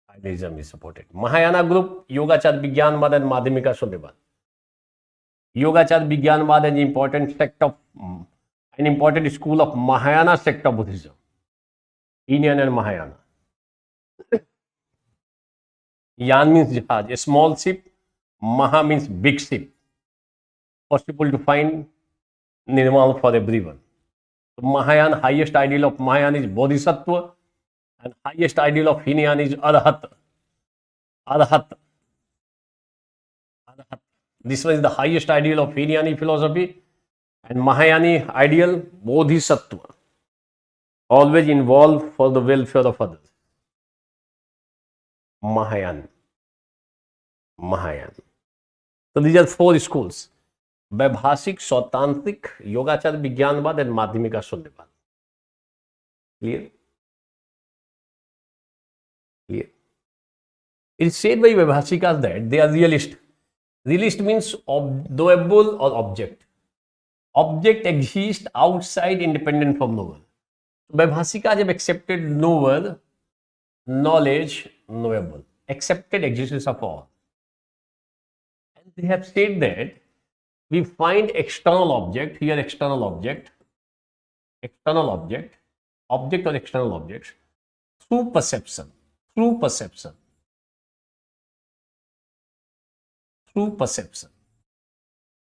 Idealism is supported. Mahayana group, Yogachar Vigyanvad and Madhyamika Sunyavad. Yogachar Vigyanvad is an important sect of, an important school of Mahayana sect of Buddhism. Hinayana and Mahayana. Yan means jihad, a small ship. Maha means big ship. Possible to find nirvana for everyone. So Mahayana, highest ideal of Mahayana is Bodhisattva, and highest ideal of Hinayana is Arhat. Arhat. Arhat. This one is the highest ideal of Hinayana philosophy, and Mahayana ideal Bodhisattva. Always involved for the welfare of others. Mahayana. Mahayana. So these are 4 schools: Vaibhashik, Sautantrik, Yogachara Vijnanavada and Madhyamika Shunyavada. Clear? Clear? It is said by वैभाषिkas that they are realist. Realist means knowable or object. Object exist outside independent from knower. Vaibhashika जब accepted knower knowledge knowable, accepted existence of all. And they have said that we find external object, here external object or external objects through perception, through perception, through perception.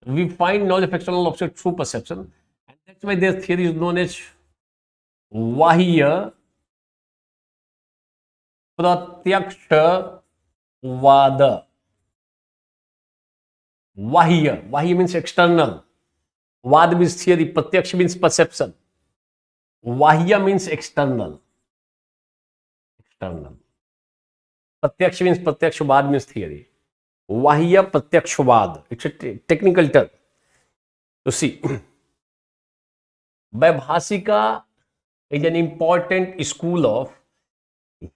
We find knowledge of external object through perception, and that's why their theory is known as Vahya Pratyakshavad. Vahya means external. Vad means theory. Pratyaksh means perception. Vahya means external. External. Pratyaksh means Pratyakshavad means theory. Vahya Pratyakshavad. It's a technical term. You see, Vaibhasika is an important school of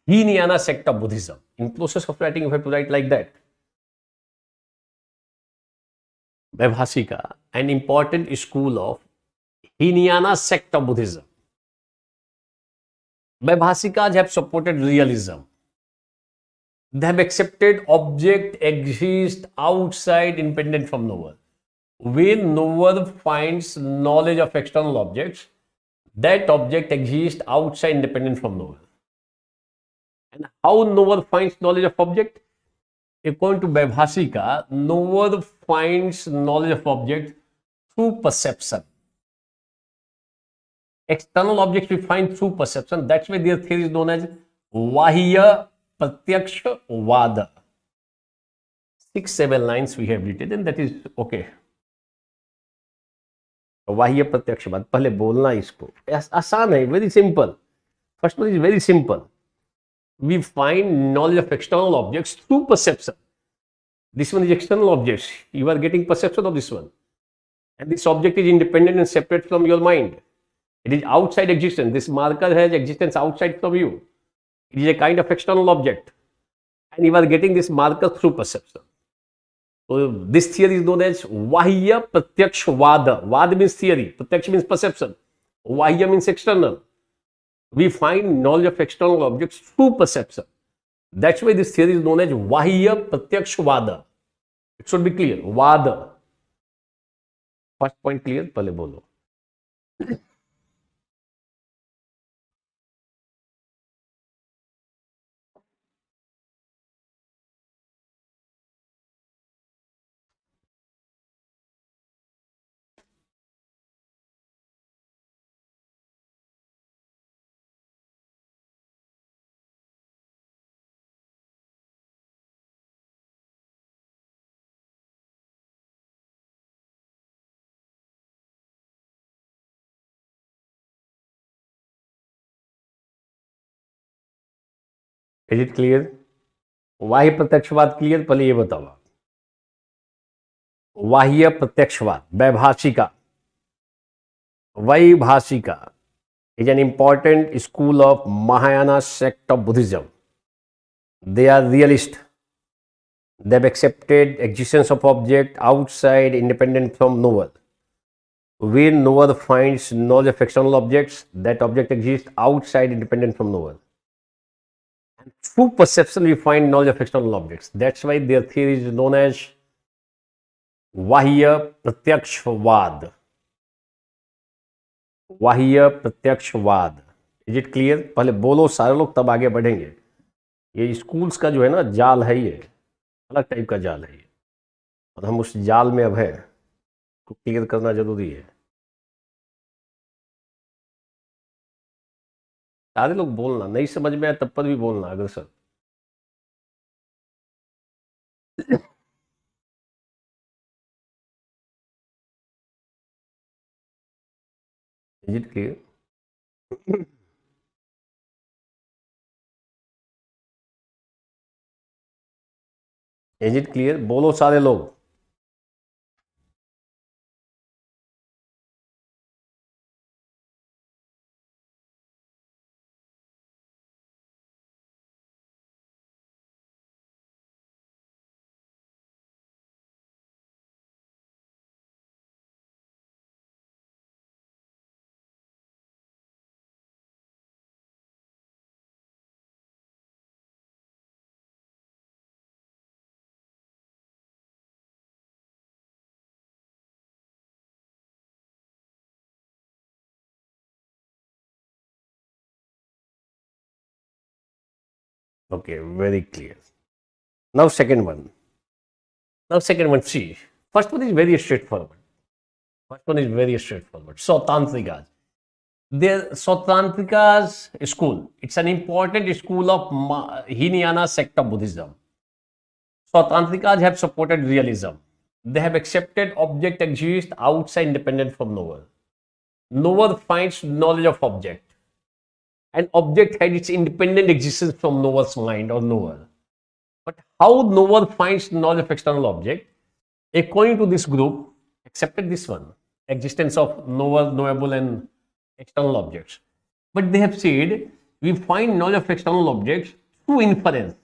Hinayana sect of Buddhism. In process of writing, you have to write like that. Vaibhasika, an important school of Hinayana sect of Buddhism. Vaibhasikas have supported realism. They have accepted object exists outside independent from knower. When knower finds knowledge of external objects, that object exists outside independent from knower. And how knower finds knowledge of object? According to Vaibhasika, knower finds knowledge of object through perception. External objects we find through perception. That's why their theory is known as Vahya Pratyakshavad. 6-7 lines we have written, and that is okay. Vahya Pratyakshavad. पहले बोलना इसको आसान है, very simple. First one is very simple. We find knowledge of external objects through perception. This one is external objects. You are getting perception of this one. And this object is independent and separate from your mind. It is outside existence. This marker has existence outside from you. It is a kind of external object. And you are getting this marker through perception. So this theory is known as Vahya Pratyakshavad. Vad means theory. Pratyaksh means perception. Vahya means external. We find knowledge of external objects through perception. That's why this theory is known as Vahya Pratyakshavad. It should be clear. Vada. First point clear? पहले बोलो. Is it clear? वाह्य प्रत्यक्षवाद clear? पहले ये बताओ. वाह्य प्रत्यक्षवाद, वैभाषिका. Vaibhasika is an important school of Mahayana sect of Buddhism. They are realist. They have accepted existence of object outside independent from knower. When knower finds knowledge of external objects, that object exists outside independent from knower. And through perception, we find knowledge of external objects. That's why their theory is known as Vahya Pratyakshavad. Vahya Pratyakshavad. Is it clear? पहले बोलो सारे लोग, तब आगे बढ़ेंगे. ये schools का जो है ना जाल है, ये अलग टाइप का जाल है ये, और हम उस जाल में अब है, को क्लियर करना जरूरी है. सारे लोग बोलना, नहीं समझ में आया तब पर भी बोलना अग्रसर. Is it clear? Is it clear? बोलो सारे लोग. Okay, very clear. Now second one. See. First one is very straightforward. Sautantrikas. Their Sautantrika's school. It's an important school of Hinayana sect of Buddhism. Sautantrikas have supported realism. They have accepted object exists outside independent from knower. Knower finds knowledge of object. An object had its independent existence from knower's mind or knower. But how knower finds knowledge of external object? According to this group, accepted this one, existence of knower, knowable and external objects. But they have said, we find knowledge of external objects through inference.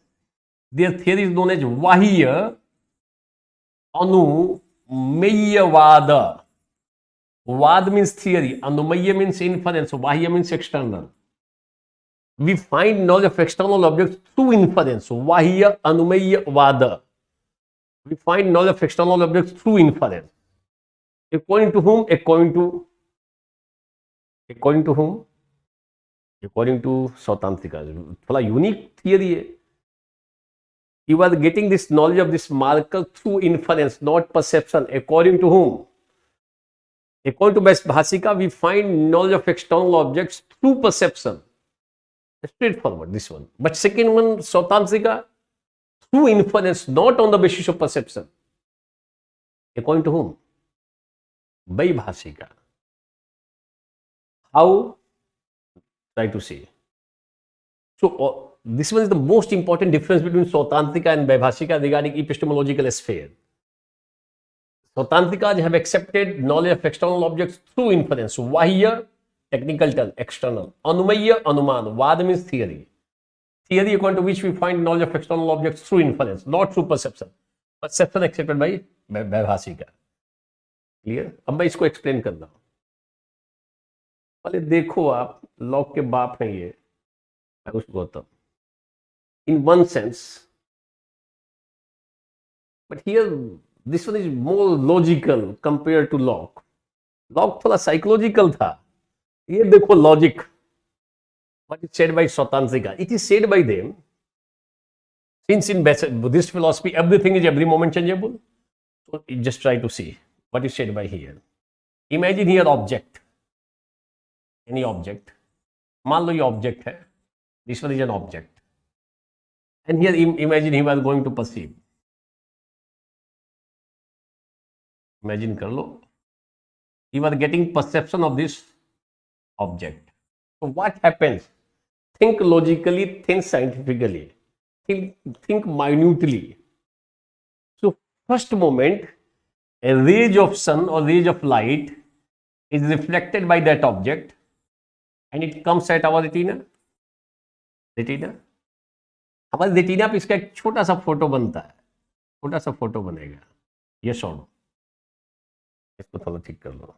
Their theory is known as Vahya Anumayavada. Vad means theory, Anumaya means inference, Vahya means external. We find knowledge of external objects through inference, Vahya Anumayavada. We find knowledge of external objects through inference. According to whom? According to whom? According to Sautantrikas. थोड़ा unique theory है. You are getting this knowledge of this marker through inference, not perception. According to whom? According to Bhasika, we find knowledge of external objects through perception. Straightforward, this one. But second one, Sautantrika, through inference, not on the basis of perception. According to whom? By Bhasika. How? Try to see. So, this one is the most important difference between Sautantrika and Vaibhashika regarding epistemological sphere. Sautantrikas have accepted knowledge of external objects through inference. Vahya, technical term, external. Anumaya, anuman. Vad means theory. Theory according to which we find knowledge of external objects through inference, not through perception. Perception accepted by Vaibhashika. Clear? अब मैं इसको explain कर रहा हूं. पहले देखो आप, lock के बाप हैं ये, Ayush Gautam. In one sense, but here this one is more logical compared to Locke. Locke थोड़ा psychological था. ये देखो logic. What is said by Sautantrika? It is said by them, since in Buddhist philosophy everything is every moment changeable. So just try to see what is said by here. Imagine here object. Any object. मान लो ये object है. This one is an object. And here imagine he was going to perceive. Imagine कर लो. He was getting perception of this object. So what happens? Think logically, think scientifically, think minutely. So first moment, a ray of sun or ray of light is reflected by that object and it comes at our retina. हमारे retina पे इसका एक छोटा सा photo बनता है, छोटा सा फोटो बनेगा. ये छोड़ो, इसको थोड़ा ठीक कर लो,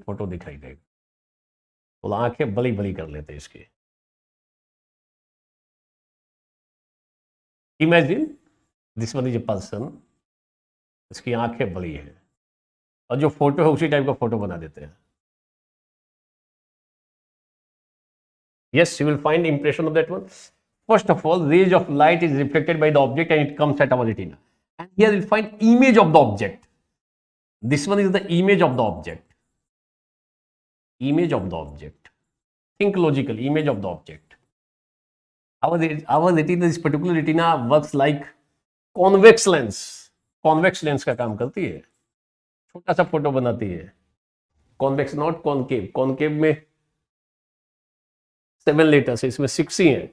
फोटो दिखाई देगा. तो आंखें बड़ी बड़ी कर लेते हैं इसकी. Imagine this one is a person, इसकी आंखें बड़ी है और जो फोटो है उसी टाइप का फोटो बना देते हैं. Yes, you will find impression of that one. First of all, rays of light is reflected by the object and it comes at our retina. And here you will find image of the object. This one is the image of the object. Image of the object. Think logically, image of the object. Our retina, this particular retina works like convex lens. Convex lens का काम करती है. छोटा सा photo बनाती है. Convex not concave. Concave में 7 litre है, इसमें 6 ही है.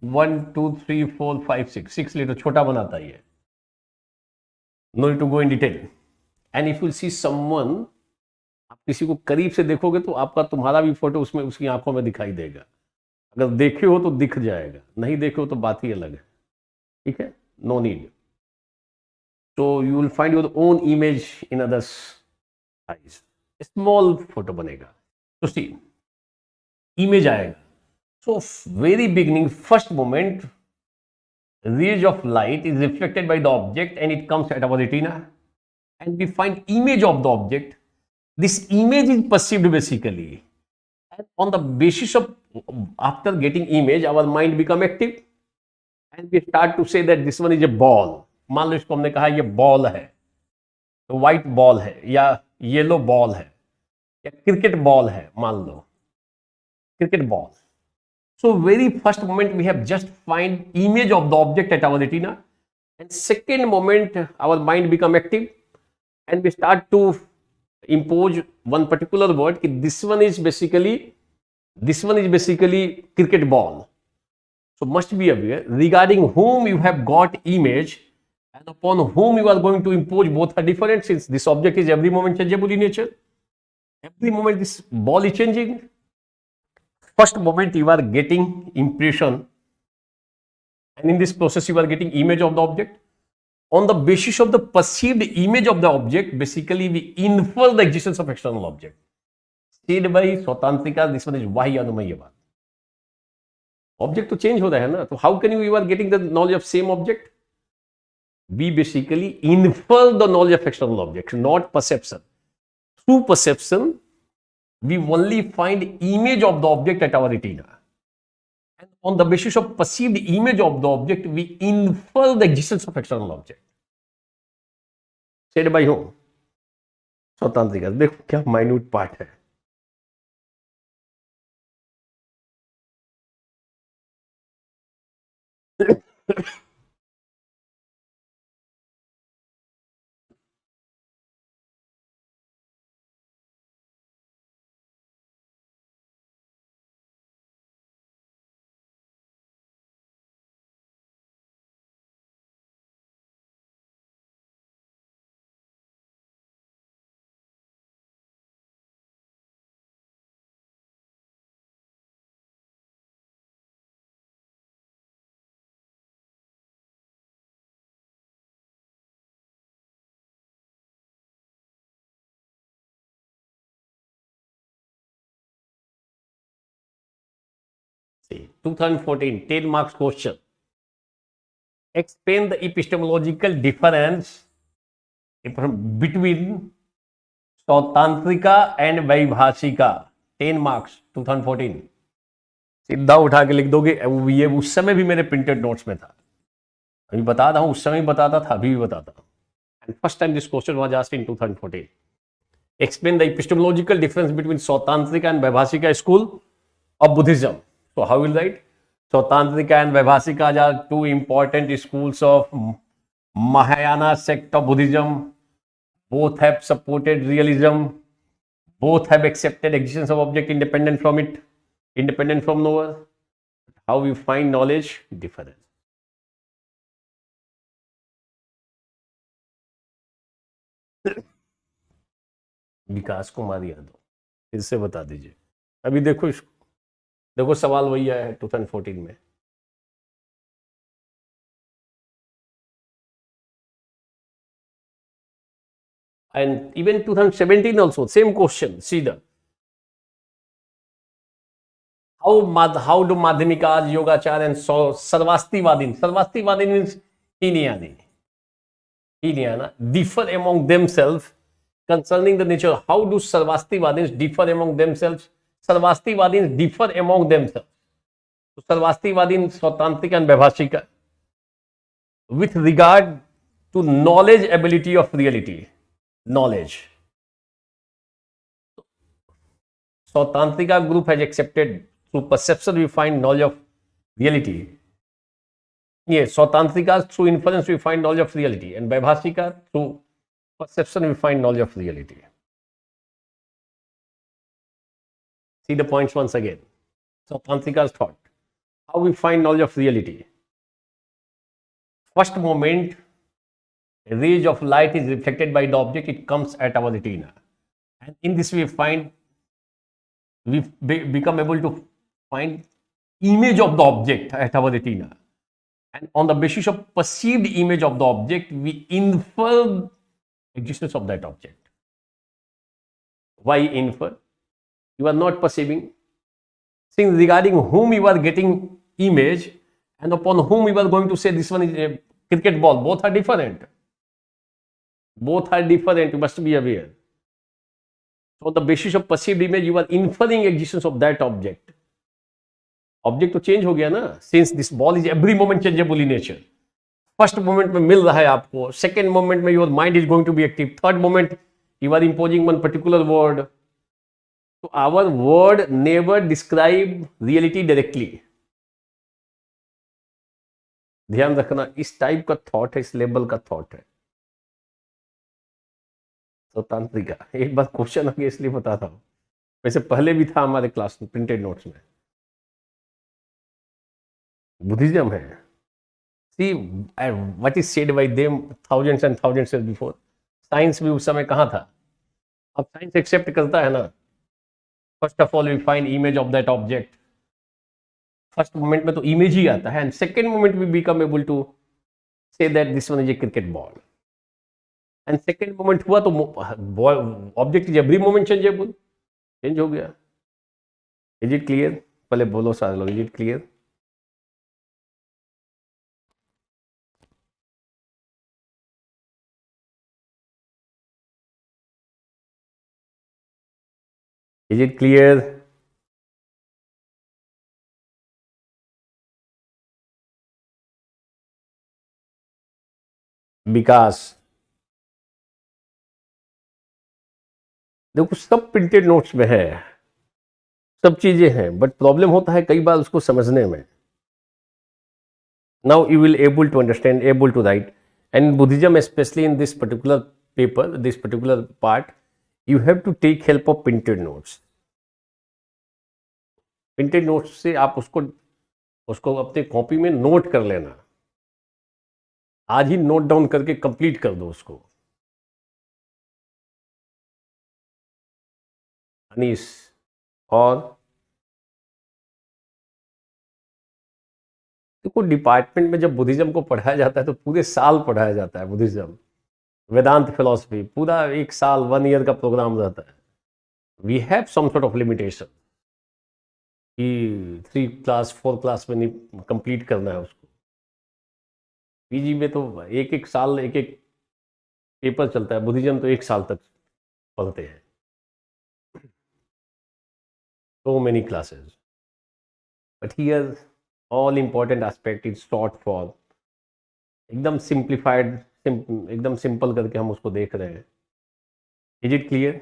1 2 3 4 5 6 लीटर छोटा बनाता है. No need to go in detail. And if you see someone, आप किसी को करीब से देखोगे तो आपका तुम्हारा भी फोटो उसमें उसकी आंखों में दिखाई देगा. अगर देखे हो तो दिख जाएगा, नहीं देखे हो तो बात ही अलग है. ठीक है, no need. So you will find your own image in others eyes. Small photo बनेगा. तो सी इमेज आएगा. So very beginning, first moment, rays of light is reflected by the object and it comes at our retina and we find image of the object. This image is perceived basically, and on the basis of, after getting image, our mind become active. and we start to say that this one is a ball. मान लो इसको हमने कहा ये ball है, तो white ball है या yellow ball है या क्रिकेट बॉल है, मान लो cricket ball. So very first moment we have just find image of the object at our retina, and second moment our mind become active and we start to impose one particular word कि this one is basically cricket ball. So must be aware regarding whom you have got image and upon whom you are going to impose, both are different, since this object is every moment changeable in nature. Every moment this ball is changing. First moment you are getting impression, and in this process you are getting image of the object. On the basis of the perceived image of the object, basically we infer the existence of external object. Said by Swatantrika, this one is Vahi Anumayavad. Object to change हो रहा है ना, तो how can you are getting the knowledge of same object? We basically infer the knowledge of external object, not perception. Through perception, we only find image of the object at our retina. And on the basis of perceived image of the object, we infer the existence of external object. Said by whom? स्वतंत्रिका. देखो क्या minute part है. See, 2014 10 marks question. Explain the epistemological difference between Svatantrika and Vaibhashika. 10 marks 2014. सीधा उठा के लिख दोगे. ये उस समय भी मेरे प्रिंटेड नोट्स में था. अभी बता रहा हूं, उस समय बताता था, अभी भी बताता हूं. And first time this question was asked in 2014. Explain the epistemological difference between Sautantrika and Vaibhashika school of Buddhism. So how will I write? Sautantrika and Vaibhashika are two important schools of Mahayana sect of Buddhism. Both have supported realism. Both have accepted existence of object independent from it, independent from knower. How we find knowledge difference. विकास कुमार यादव, फिर से बता दीजिए. अभी देखो इसको, देखो सवाल वही आया है 2014 में. And even 2017 also same question. See the how do Madhyamikas, Yogachar and Sarvastivadin means Hinayana differ among themselves concerning the nature. How do Sarvastivadins differ among themselves? Sarvastivadins differ among themselves. So Sarvastivadin, Sautantrika and Vaibhashika with regard to knowledge ability of reality. Knowledge. Sautantrika group has accepted through perception we find knowledge of reality. Yes, Sautantrika through inference we find knowledge of reality, and Vaibhashika through perception we find knowledge of reality. See the points once again. Sautantrika's thought. How we find knowledge of reality. First moment, a rays of light is reflected by the object, it comes at our retina. And in this we find, we become able to find image of the object at our retina. And on the basis of perceived image of the object, we infer existence of that object. Why infer? You are not perceiving. Since regarding whom you are getting image and upon whom you are going to say this one is a cricket ball, both are different. Both are different, you must be aware. So on the basis of perceived image, you are inferring existence of that object. Object तो change हो गया ना, since this ball is every moment changeable in nature. First moment में मिल रहा है आपको, second moment में your mind is going to be active, third moment you are imposing one particular word. So our word never describe reality directly. ध्यान रखना, इस type का थॉट है, इस लेवल का थॉट है स्वतंत्रिका। एक बार क्वेश्चन आगे इसलिए बता रहा हूं, वैसे पहले भी था हमारे क्लास में प्रिंटेड नोट्स में। बुद्धिज्म है, see what is said bye them thousands and thousands years before. Science भी उस समय कहाँ था, अब साइंस एक्सेप्ट करता है ना। First of all we find image of that object, first moment में तो इमेज ही आता है, and second moment we become able to say that this one is a cricket ball, and second moment हुआ तो object is every moment changeable, change हो गया। Is it clear? पहले बोलो सारे लोग, is it clear? Is it clear? Vikas, देखो सब प्रिंटेड नोट्स में है, सब चीजें हैं, बट प्रॉब्लम होता है कई बार उसको समझने में। Now you will able to understand, able to write, and Buddhism specially in this particular paper, this particular part, you have to take help of printed notes. Printed notes से आप उसको उसको अपने कॉपी में नोट कर लेना, आज ही note down करके कंप्लीट कर दो उसको। अनीस, और देखो डिपार्टमेंट में जब बुद्धिज्म को पढ़ाया जाता है तो पूरे साल पढ़ाया जाता है बुद्धिज्म, वेदांत फिलॉसफी, पूरा एक साल 1 ईयर का प्रोग्राम रहता है। We have some sort of limitation कि 3 क्लास 4 क्लास में नहीं कंप्लीट करना है उसको। पीजी में तो एक एक साल एक एक पेपर चलता है, बुद्धिज्म तो 1 साल तक पढ़ते हैं, so many classes, but here all important aspect is taught for एकदम सिंप्लीफाइड, एकदम सिंपल करके हम उसको देख रहे हैं। Is it clear?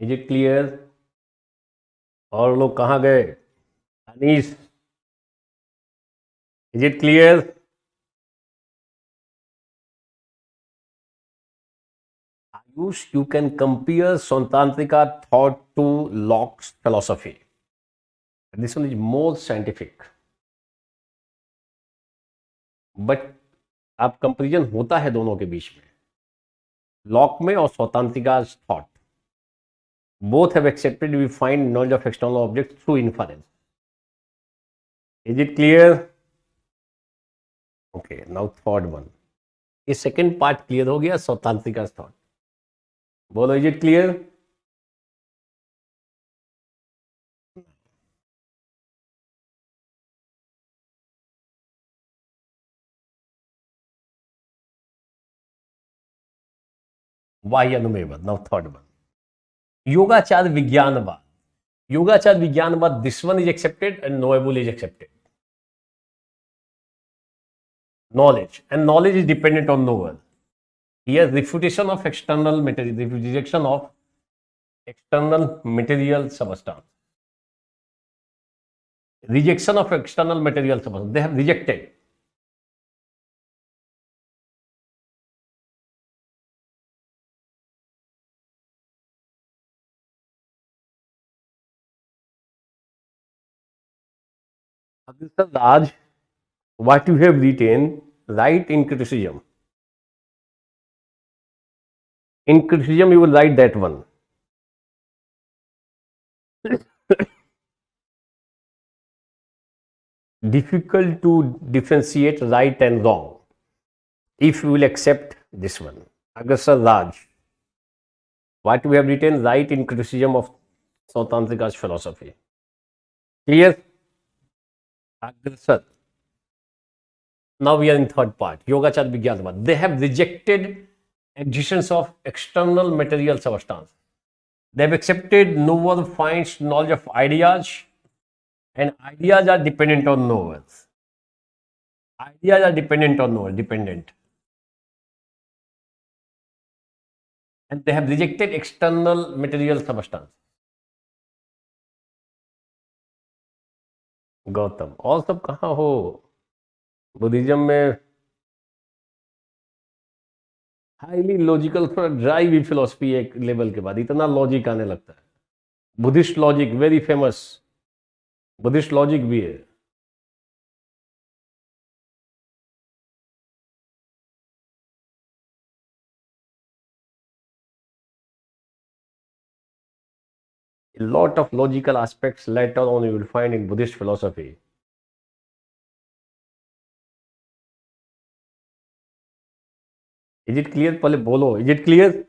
Is it clear? और लोग कहाँ गए? Anees, is it clear? Ayush, you can compare Swantantrika thought to Locke's philosophy. This one is more scientific. But आप कंपेरिजन होता है दोनों के बीच में, लॉक में और स्वतंत्रिका thought, both have accepted we find knowledge of external objects through inference. Is it clear? Okay, now third one. ये second part clear हो गया, स्वतंत्रिका थॉट। बोलो, इज इट क्लियर? वाह्य अनुमेय। Now third one, Yogachara विज्ञानवाद। Yogachara विज्ञानवाद, this one is accepted and knowable is accepted. Knowledge, and knowledge is dependent on knower. Here, refutation of external material, rejection of external material substance. Rejection of external material substance. They have rejected. Mr. Raj, what you have written, write in criticism. In criticism, you will write that one. Difficult to differentiate right and wrong. If you will accept this one, Agastya Raj, what we have written, right in criticism of Sautantrika's philosophy. Clear? Agastya, Now we are in third part, Yogacar Vigyatvad. They have rejected existence of external material substance. They have accepted knower finds knowledge of ideas, and ideas are dependent on knowers. Ideas are dependent on knowers, dependent. And they have rejected external material substance. Gautam, और सब कहाँ हो? Buddhism में highly logical, थोड़ा dry भी philosophy एक level के बाद, इतना लॉजिक आने लगता है. Buddhist logic very famous, Buddhist logic भी है. A lot of logical aspects later on you will find in Buddhist philosophy. Is it clear? पहले बोलो, is it clear?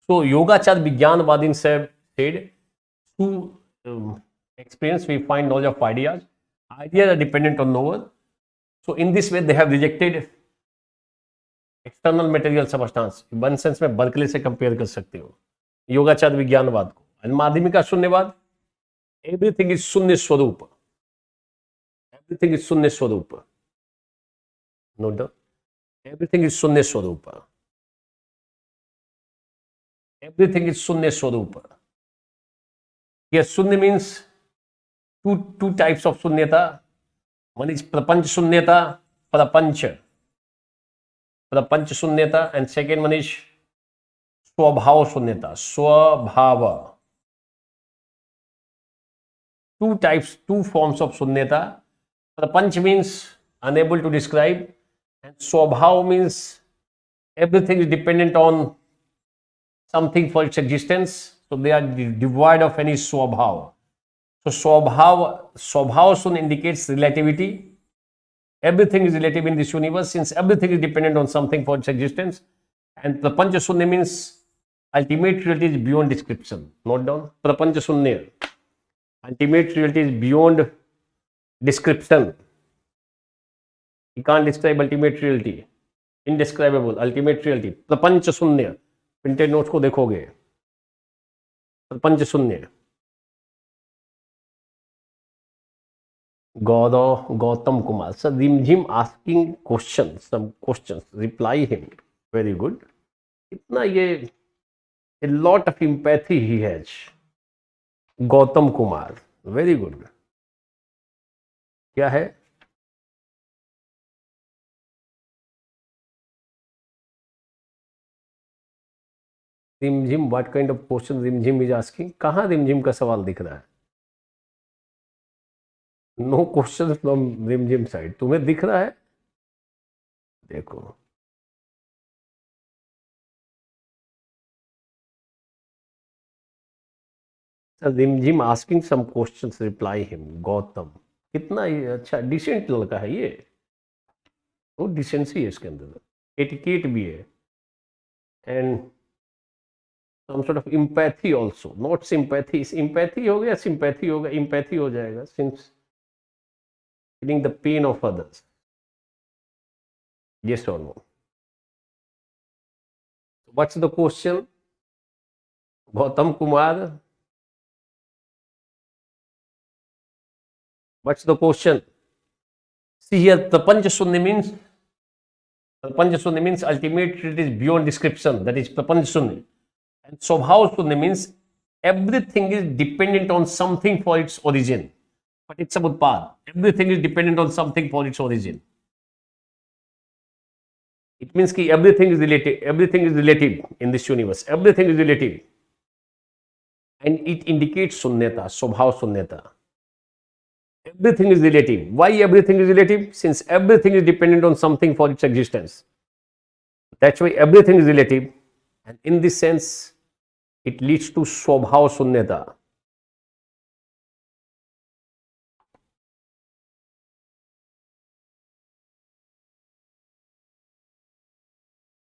So Yogachar Vigyanawadin said through experience we find knowledge of ideas. Ideas are dependent on knower. So in this way they have rejected external material substance. One sense में Berkeley से compare कर सकते हो योगाचार विज्ञानवाद को. और Madhyamika शून्यवाद, everything is शून्य स्वरूप. Everything is शून्य स्वरूप. नोट डाउन, एवरीथिंग इज शून्य स्वरूप. एवरीथिंग इज शून्य स्वरूप. Here शून्य means two types of शून्यता. One is प्रपंच शून्यता, प्रपंच शून्यता, and second one is स्वभाव शून्यता, स्वभाव. Two forms of शून्यता. प्रपंच means unable to describe, and स्वभाव means everything is dependent on something for its existence. So they are devoid of any swabhav. So swabhav soon indicates relativity. Everything is relative in this universe since everything is dependent on something for its existence. And prapancha shunya means ultimate reality is beyond description. Note down, prapancha shunya. Ultimate reality is beyond description. You can't describe ultimate reality. Indescribable, ultimate reality. prapancha shunya. Printed notes को देखोगे, प्रपंच शून्य. Gautam Kumar, sir, Rimjim asking questions, some questions, reply him. Very good. इतना ये, a lot of empathy he has. Gautam Kumar, very good. क्या है? Rimjhim, what kind of question Rimjhim is asking? कहाँ रिमझिम का सवाल दिख रहा है? No question from Rimjhim side. तुम्हें दिख रहा है? देखो, Rimjhim asking some questions, reply him. Gautam, कितना अच्छा डिसेंट लड़का है ये. वो डिसेंसी है इसके अंदर, एटिकेट भी है, and some sort of empathy also, not sympathy. Empathy हो गया, sympathy होगा, empathy हो जाएगा, since feeling the pain of others. Yes or no? What's the question? Gautam Kumar, what's the question? See here, prapancha shunya means ultimate reality is beyond description. That is prapancha shunya. And स्वभाव शून्य means everything is dependent on something for its origin. But it's about path. Everything is dependent on something for its origin. It means कि everything is relative. Everything is relative in this universe. Everything is relative. And it indicates शून्यता, स्वभाव शून्यता. Everything is relative. Why everything is relative? Since everything is dependent on something for its existence. That's why everything is relative. And in this sense, it leads to स्वभाव शून्यता.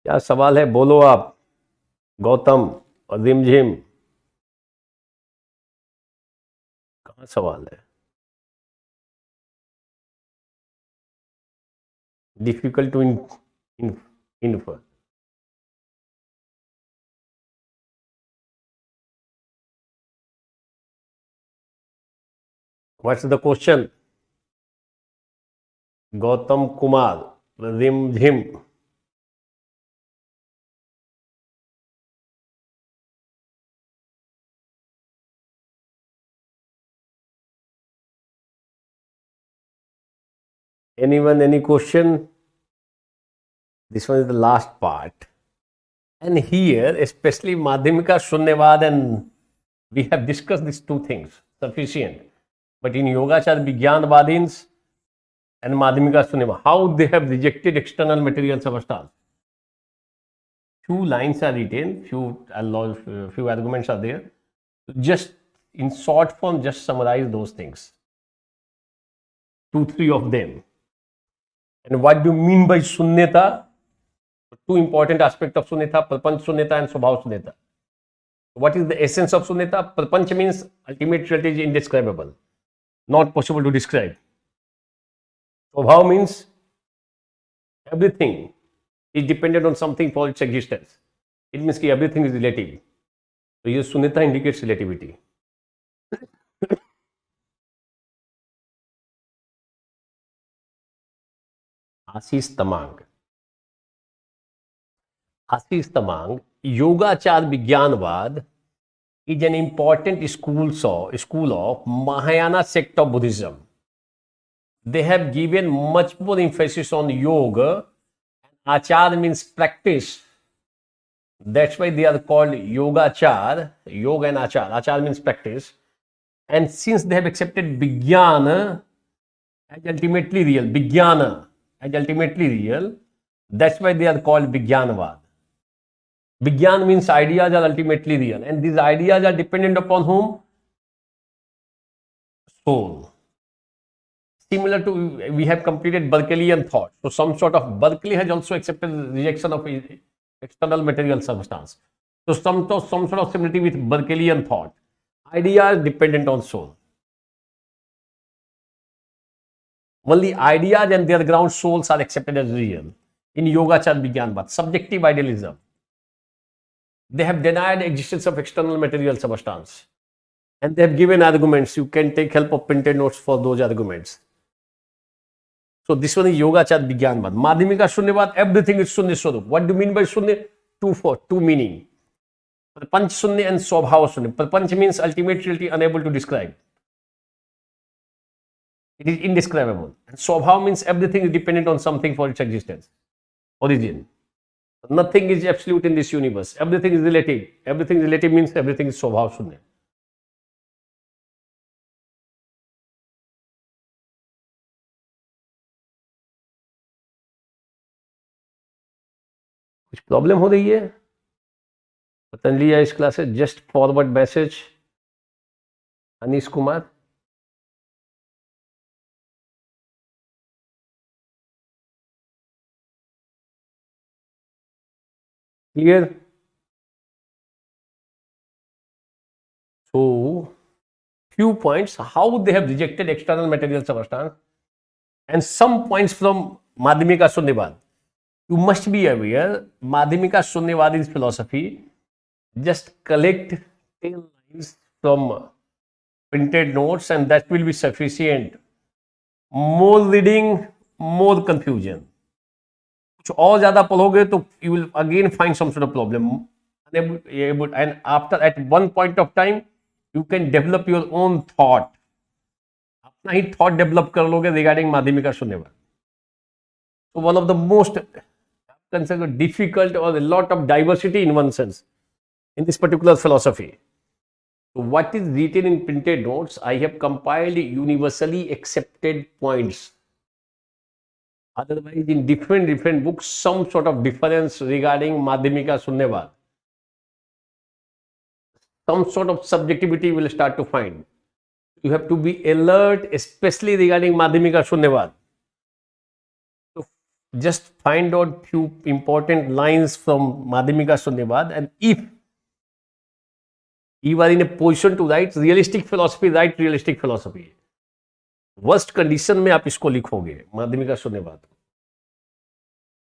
क्या सवाल है? बोलो आप, गौतम और रिमझिम. कहाँ सवाल है? difficult to infer. What's the question? Gautam Kumar, Rim Jhim. Anyone, any question? This one is the last part. And here, especially Madhyamika Shunyavad, and we have discussed these two things, sufficient. But in Yogachar Vigyanvadins and Madhyamika Shunyavad, how they have rejected external material substance. Few lines are written, few arguments are there. Just in short form, just summarize those things. 2-3 of them. And what do you mean by Shunyata? Two important aspects of Shunyata, Prapanch Shunyata and Swabhav Shunyata. What is the essence of Shunyata? Prapanch means ultimate reality is indescribable, not possible to describe. Swabhav means everything is dependent on something for its existence. It means that everything is relative. So here Shunyata indicates relativity. Ashish Tamang. Ashish Tamang, Yogachar Vigyanvad is an important school of Mahayana sect of Buddhism. They have given much more emphasis on yoga. Achar means practice. That's why they are called Yogachar. Yoga and Achar. Achar means practice. And since they have accepted Vijnana as ultimately real, Vijnana as ultimately real, that's why they are called Vigyanvad. Vigyan means ideas are ultimately real, and these ideas are dependent upon whom? Soul. Similar to, we have completed Berkeleyan thought. So some sort of, Berkeley has also accepted rejection of external material substance. So some sort of similarity with Berkeleyan thought. Ideas dependent on soul. Only ideas and their ground souls are accepted as real. In Yogachar Vigyanvad, subjective idealism. They have denied the existence of external material substance. And they have given arguments. You can take help of printed notes for those arguments. So this one is Yogachar Vigyanvad. Madhyamika Shunyavad, everything is Shunya Swarup. What do you mean by Shunya? Two meaning. Prapanch Shunya and Swabhav Shunya. Prapanch means ultimate reality unable to describe. It is indescribable. And Swabhav means everything is dependent on something for its existence. Origin. Nothing is absolute in this universe. Everything is relative. Everything is relative means everything is Swabhav Shunya. कुछ problem हो रही है? पतंजलि या इस class से just forward message Anish Kumar. Clear? So, few points how they have rejected external material substance, and some points from Madhyamika Shunyavad. You must be aware, Madhyamika Shunyavadi's philosophy just collect 10 lines from printed notes and that will be sufficient. More reading, more confusion. कुछ और ज्यादा पढ़ोगे तो you will again find some sort of problem. And after at one point of time, you can develop your own thought. अपना ही thought develop कर लोगे regarding Madhyamika Shunyavad. So one of the most considered difficult or a lot of diversity in one sense in this particular philosophy. So what is written in printed notes, I have compiled universally accepted points. Otherwise, in different books, some sort of difference regarding Madhyamika Shunyavad. Some sort of subjectivity will start to find. You have to be alert, especially regarding Madhyamika Shunyavad. So just find out few important lines from Madhyamika Shunyavad, and if you are in a position to write realistic philosophy, write realistic philosophy. Worst condition में आप इसको लिखोगे माध्यमिका शून्यवाद.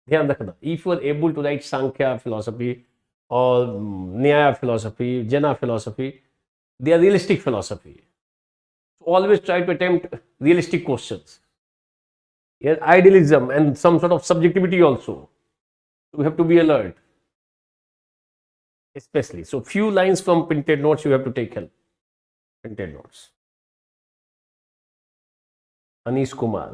ध्यान रखना, if you are able to write Samkhya philosophy और Nyaya philosophy, Jaina philosophy, they are realistic philosophy. Always try to attempt realistic questions. Yeah, idealism and some sort of subjectivity also. We have to be alert, especially. So few lines from printed notes you have to take help. Printed notes. Anish Kumar.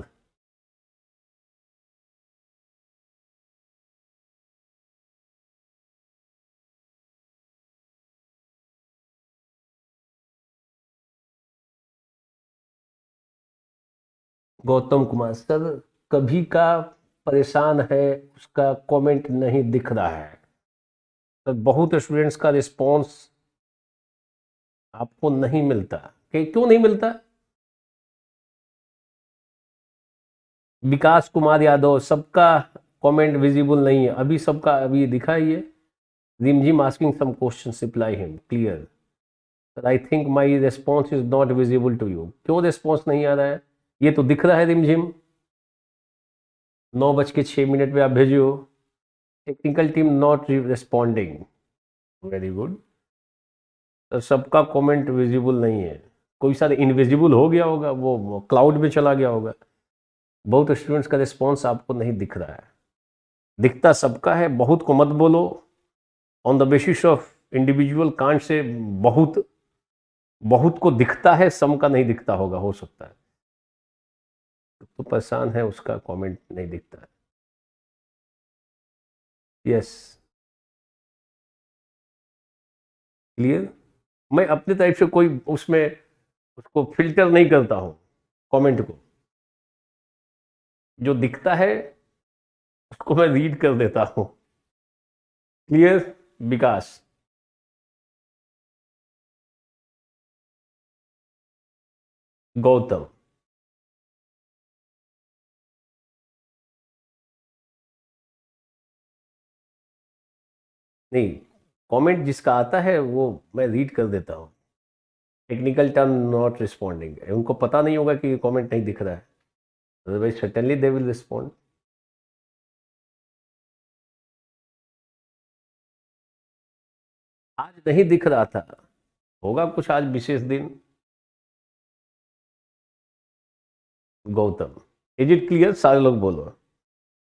Gautam Kumar sir, कभी का परेशान है, उसका comment नहीं दिख रहा है. Sir बहुत स्टूडेंट्स का रिस्पांस आपको नहीं मिलता, क्यों नहीं मिलता? विकास कुमार यादव, सबका कमेंट विजिबल नहीं है अभी, सबका अभी दिखा ही है. Rimjhim asking some questions, reply him clear. Sir I think my response is not visible to you. क्यों रेस्पॉन्स नहीं आ रहा है? ये तो दिख रहा है रिमझिम. 9:06 पे आप भेजो. Technical team not responding. Very good. तो सबका कमेंट विजिबल नहीं है. कोई सारे इनविजिबल हो गया होगा, वो क्लाउड में चला गया होगा. बहुत स्टूडेंट्स का रिस्पॉन्स आपको नहीं दिख रहा है. दिखता सबका है. बहुत को मत बोलो. On the basis of individual can't say बहुत बहुत को दिखता है, सम का नहीं दिखता होगा, हो सकता है. तो परेशान है, उसका कमेंट नहीं दिखता है. Yes, clear. मैं अपने टाइप से कोई उसमें उसको फिल्टर नहीं करता हूं. कमेंट को जो दिखता है उसको मैं रीड कर देता हूं. क्लियर. विकास. गौतम. नहीं, कमेंट जिसका आता है वो मैं रीड कर देता हूँ. टेक्निकल टर्म नॉट रिस्पॉन्डिंग, उनको पता नहीं होगा कि कमेंट नहीं दिख रहा है. Otherwise certainly they will respond. आज नहीं दिख रहा था, होगा कुछ आज विशेष दिन. गौतम. Is it clear? सारे लोग बोलो.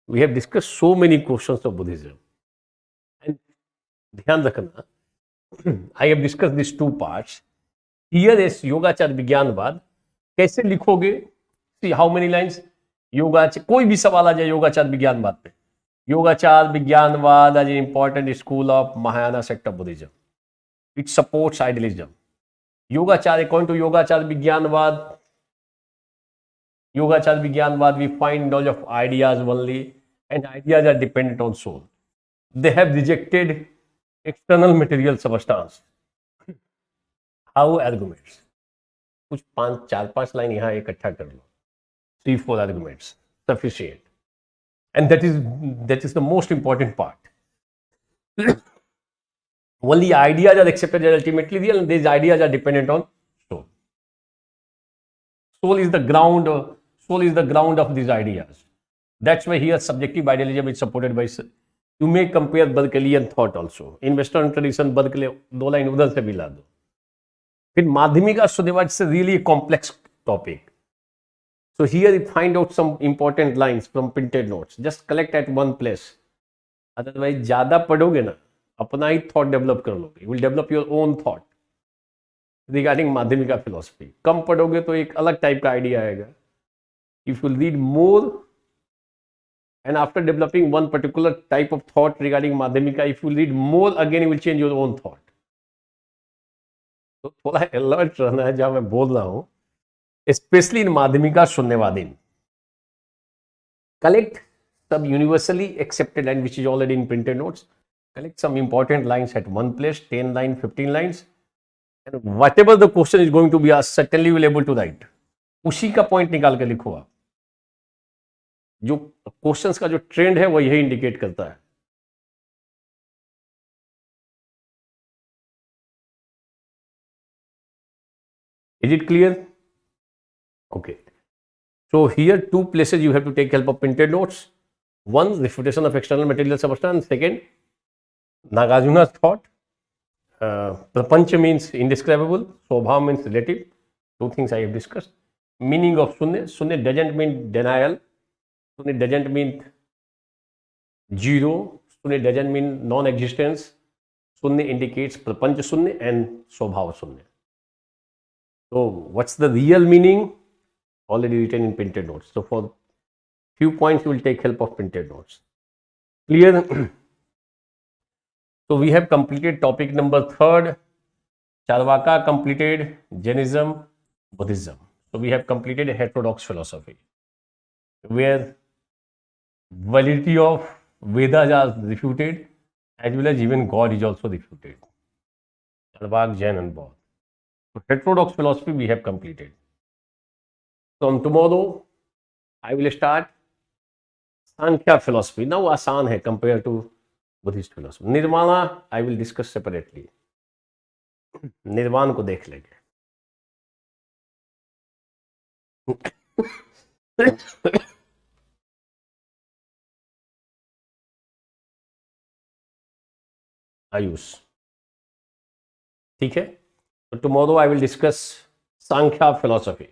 We have discuss so many questions of Buddhism. And ध्यान रखना, I have discuss this two parts. Here is Yogachara Vijnanavada. कैसे लिखोगे? See how many lines. Yogachara, कोई भी सवाल आ जाए योगाचार विज्ञानवाद पे. Yogachara Vijnanavada as an important school of Mahayana sect of Buddhism. It supports idealism. Yogachara, according to Yogachara Vijnanavada, we find knowledge of ideas only, and ideas are dependent on soul. They have rejected external material substance. How arguments? कुछ 4-5 line यहाँ इकट्ठा कर लो. 3-4 arguments sufficient, and that is the most important part. Only ideas are accepted as ultimately real, and these ideas are dependent on soul. Soul is the ground. Soul is the ground of these ideas. That's why here subjective idealism is supported by. You may compare Berkeleyan thought also. In Western tradition, Berkeley 2 line उधर से भी ला दो. फिर माध्यमिका सुदेवाद से really a complex topic. So here you find out some important lines from printed notes. Just collect at one place. Otherwise ज्यादा पढ़ोगे ना, अपना ही थॉट डेवलप कर लोगे. You will develop your own thought regarding Madhyamika philosophy. कम पढ़ोगे तो एक अलग टाइप का आइडिया आएगा. If you read more and after developing one particular type of thought regarding madhyamika, if you read more again you will change your own thought. तो थोड़ा alert रहना है जहां मैं बोल रहा हूं, स्पेशली इन माध्यमिका शून्यवादी. collect some universally accepted line which is already in printed notes. Collect some important lines at one place, 10 lines, 15 lines, and whatever the question is going to be asked, certainly you will able to write. उसी का point निकाल के लिखो आप. जो questions का जो trend है वो यही इंडिकेट करता है. Is it clear? Okay. So here 2 places you have to take help of printed notes. One, refutation of external material substance. Second, Nagarjuna's thought. Prapancha means indescribable. Swabhav means relative. Two things I have discussed. Meaning of Sunya. Sunya doesn't mean denial. Sunya doesn't mean zero. Sunya doesn't mean non-existence. Sunya indicates Prapancha Sunya and Swabhav Sunya. So, what's the real meaning? Already written in printed notes. So, for few points, we will take help of printed notes. Clear? So, we have completed topic number 3rd. Charvaka completed, Jainism, Buddhism. So, we have completed a heterodox philosophy where validity of Vedas are refuted as well as even God is also refuted. Charvak, Jain and Bauddha. So, heterodox philosophy we have completed. From tomorrow, I will start Sankhya philosophy. Now, आसान है compared to Buddhist philosophy. Nirvana, I will discuss separately. निर्वाण को देख लेंगे. आयुष, ठीक है. So tomorrow I will discuss Sankhya philosophy.